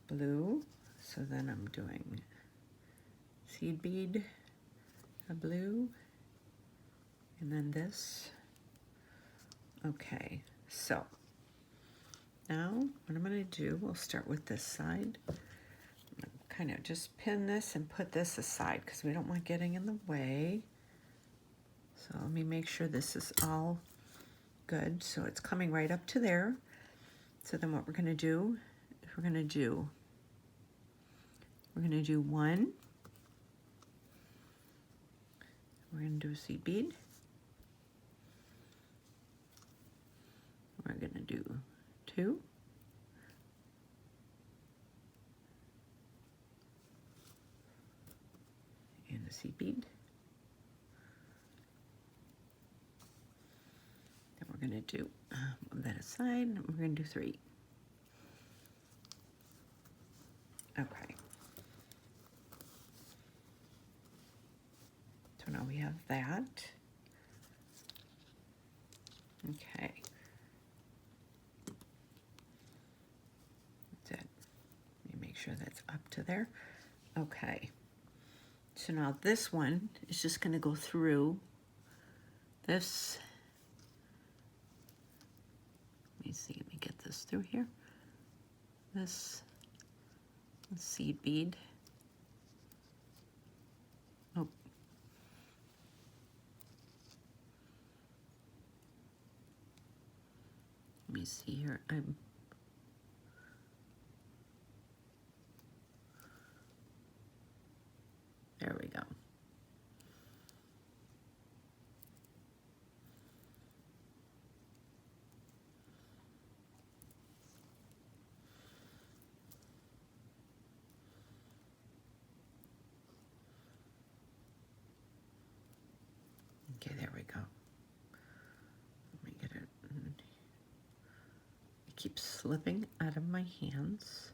blue. So then I'm doing seed bead, a blue, and then this. Okay, so now what I'm going to do, we'll start with this side. I'm going to kind of just pin this and put this aside because we don't want getting in the way. So let me make sure this is all good. So it's coming right up to there. So then what we're going to do is we're going to do one. We're going to do a seed bead. We're going to do 2. And a seed bead. Then we're going to do move that aside, and we're going to do 3. Okay. So now we have that. Okay. That's it. Let me make sure that's up to there. Okay. So now this one is just going to go through this. Let me see, let me get this through here. This seed bead. Oh. Let me see here. There we go. Okay, there we go. Let me get it. It keeps slipping out of my hands.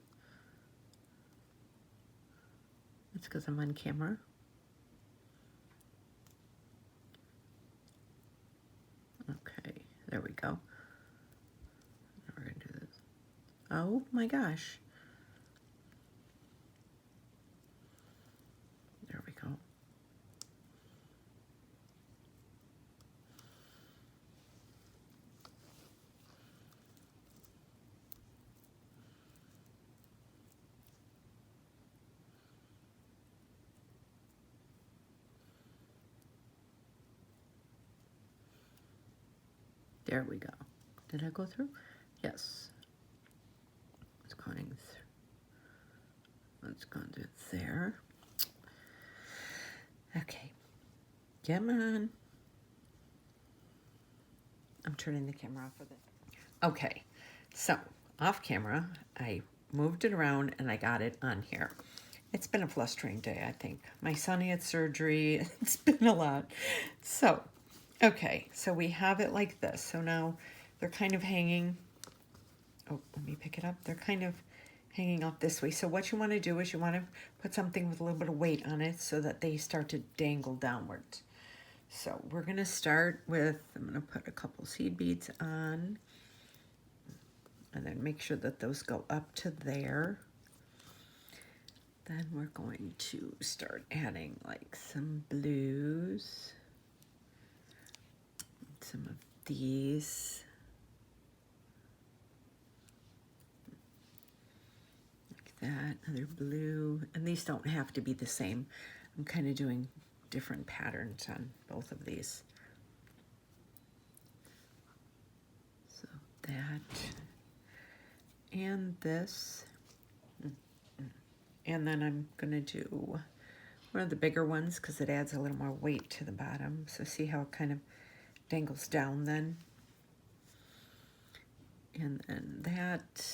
It's because I'm on camera. Okay, there we go. Now we're going to do this. Oh my gosh. There we go. There we go. Did I go through? Yes. It's going through. Let's go to there. Okay. Come on. I'm turning the camera off with it. Okay. So, off camera, I moved it around and I got it on here. It's been a frustrating day, I think. My son had surgery. It's been a lot. So, okay, so we have it like this. So now they're kind of hanging. Oh, let me pick it up. They're kind of hanging up this way. So what you want to do is you want to put something with a little bit of weight on it so that they start to dangle downwards. So we're going to start with, I'm going to put a couple seed beads on. And then make sure that those go up to there. Then we're going to start adding like some blues. Some of these. Like that, another blue. And these don't have to be the same. I'm kind of doing different patterns on both of these. So that. And this. And then I'm going to do one of the bigger ones because it adds a little more weight to the bottom. So see how it kind of dangles down then. And then that,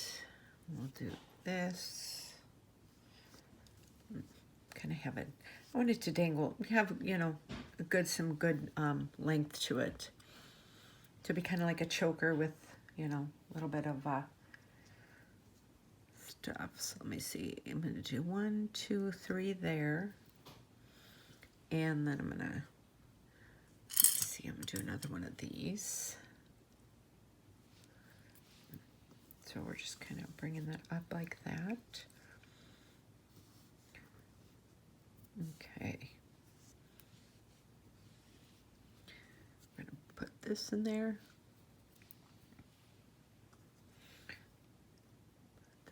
we'll do this. Kind of have it, I want it to dangle, have, you know, some good length to it. To be kind of like a choker with, you know, a little bit of stuff. So let me see, I'm going to do 1, 2, 3 there. And then I'm going to, see, I'm going to do another one of these. So we're just kind of bringing that up like that. this in there.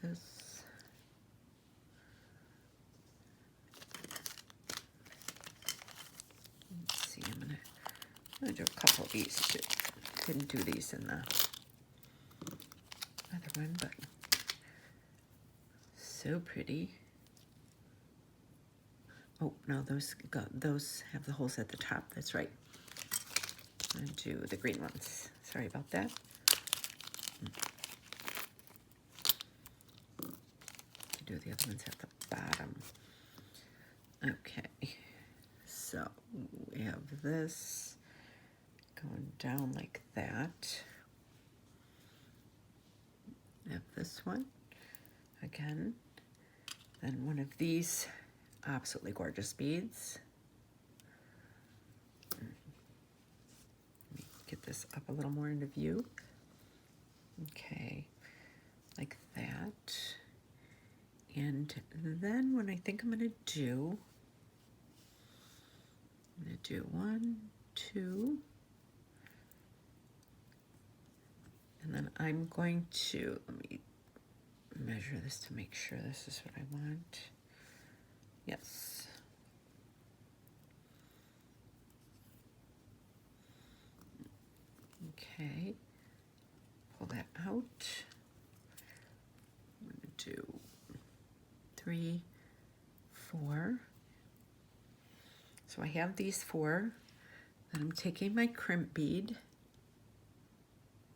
This. Let's see, I'm gonna do a couple of these too. Didn't do these in the other one, but so pretty. Oh no, those have the holes at the top. That's right. I'm gonna do the green ones. Sorry about that. Do the other ones at the bottom. Okay, so we have this going down like that. We have this one again, then one of these absolutely gorgeous beads. Let me get this up a little more into view. Okay, like that. And then what I think I'm going to do, 1, 2, and then I'm going to, let me measure this to make sure this is what I want. Yes. Okay, pull that out. I'm going to do 3, 4. So I have these 4. Then I'm taking my crimp bead.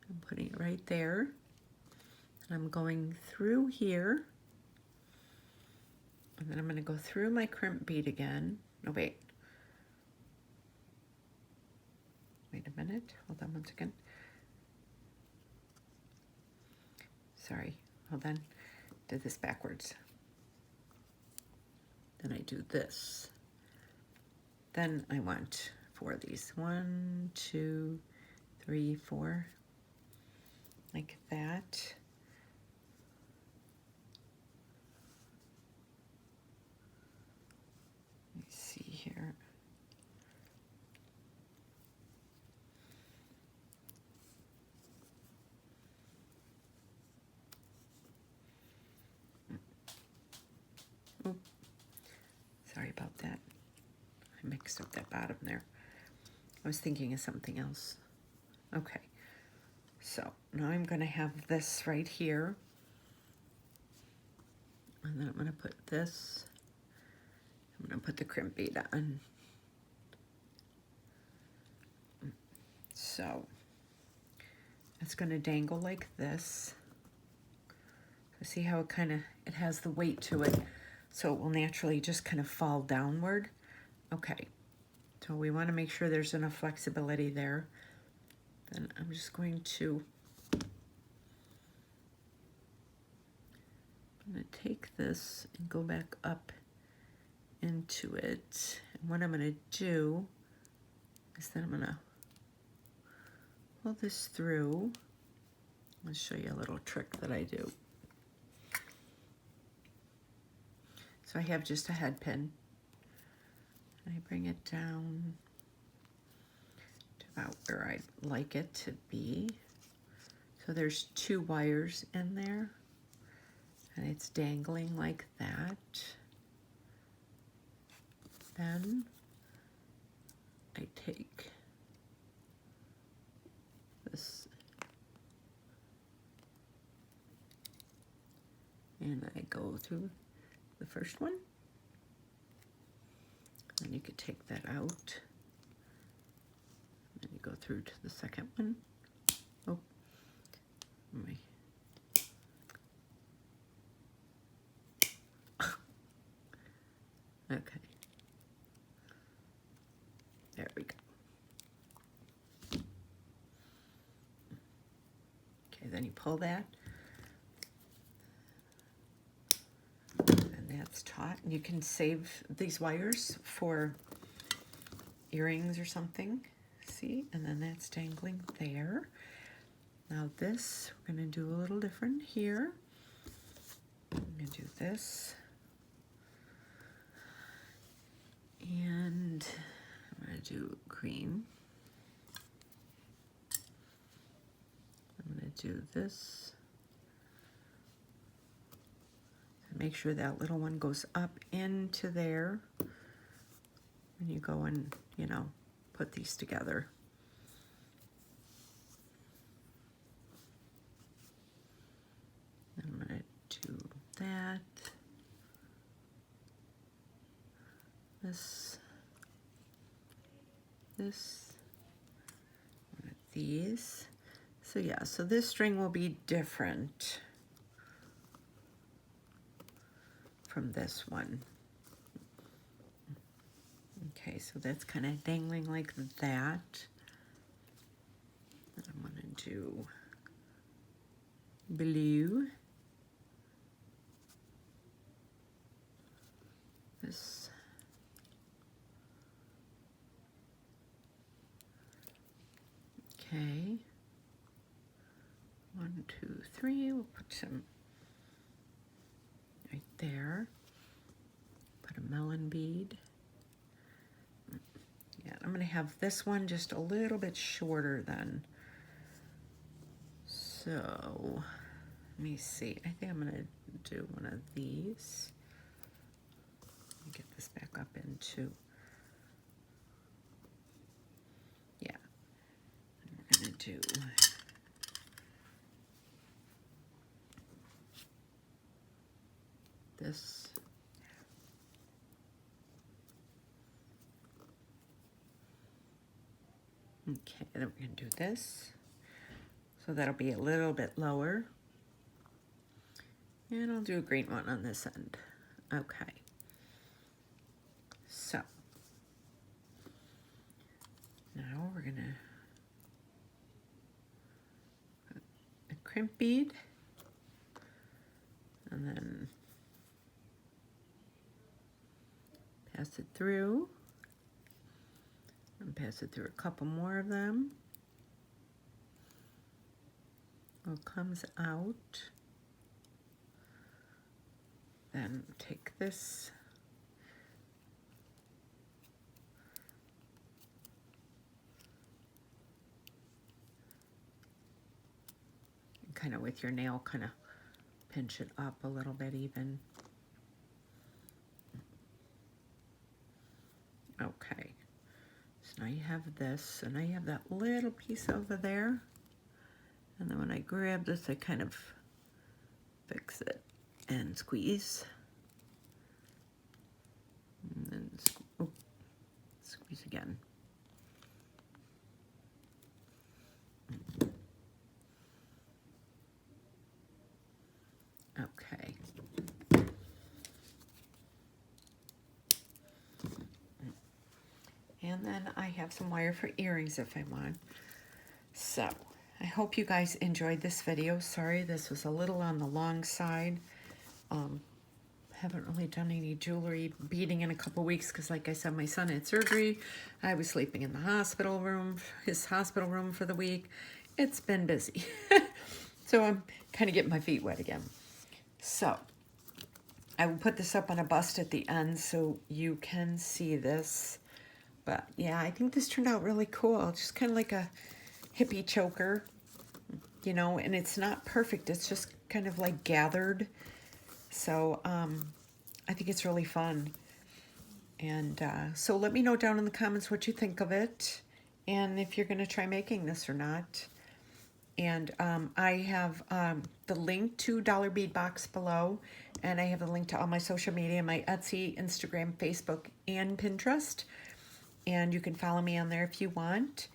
I'm putting it right there. And I'm going through here. And then I'm going to go through my crimp bead again. No, wait. Wait a minute. Hold on one second. Sorry. Hold on. Did this backwards. Then I do this. Then I want 4 of these. 1, 2, 3, 4. Like that. Let me see here. Oop. Sorry about that. I mixed up that bottom there. I was thinking of something else. Okay. So now I'm going to have this right here. And then I'm going to put this. I'm going to put the crimp bead on. So it's going to dangle like this. So see how it has the weight to it. So it will naturally just kind of fall downward. Okay. So we want to make sure there's enough flexibility there. Then I'm just going to take this and go back up into it. And what I'm going to do is then I'm going to pull this through. I'll show you a little trick that I do. So I have just a head pin. I bring it down to about where I'd like it to be. So there's 2 wires in there, and it's dangling like that. Then I take this and I go through the first one. And you could take that out. And you go through to the second one. Oh, my. Okay. There we go. Okay, then you pull that. That's taut, and you can save these wires for earrings or something. See, and then that's dangling there. Now this, we're going to do a little different here. I'm going to do this. And I'm going to do green. do this. Make sure that little one goes up into there when you go and, you know, put these together. I'm going to do that. This. One of these. So yeah, so this string will be different from this one. Okay, so that's kind of dangling like that. I'm going to do blue. This. Okay. 1, 2, 3. We'll put some right there. Put a melon bead. Yeah, I'm going to have this one just a little bit shorter then. So, let me see. I think I'm going to do one of these. Let me get this back up into. Yeah. And we're going to do this. Okay, then we're going to do this. So that'll be a little bit lower. And I'll do a green one on this end. Okay. So now we're going to put a crimp bead and then pass it through. And pass it through a couple more of them. What comes out. Then take this. And kind of with your nail, kind of pinch it up a little bit even. Okay. So now you have this, and now you have that little piece over there. And then when I grab this, I kind of fix it and squeeze. And then squeeze again. Okay. And then I have some wire for earrings if I want. So, I hope you guys enjoyed this video. Sorry, this was a little on the long side. Haven't really done any jewelry beading in a couple weeks because, like I said, my son had surgery. I was sleeping in the hospital room, his hospital room for the week. It's been busy. So I'm kind of getting my feet wet again. So, I will put this up on a bust at the end so you can see this. But yeah, I think this turned out really cool. Just kind of like a hippie choker, you know, and it's not perfect. It's just kind of like gathered. So I think it's really fun. And so let me know down in the comments what you think of it and if you're going to try making this or not. And I have the link to Dollar Bead Box below, and I have a link to all my social media, my Etsy, Instagram, Facebook, and Pinterest. And you can follow me on there if you want.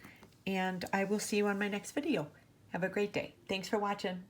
And I will see you on my next video. Have a great day. Thanks for watching.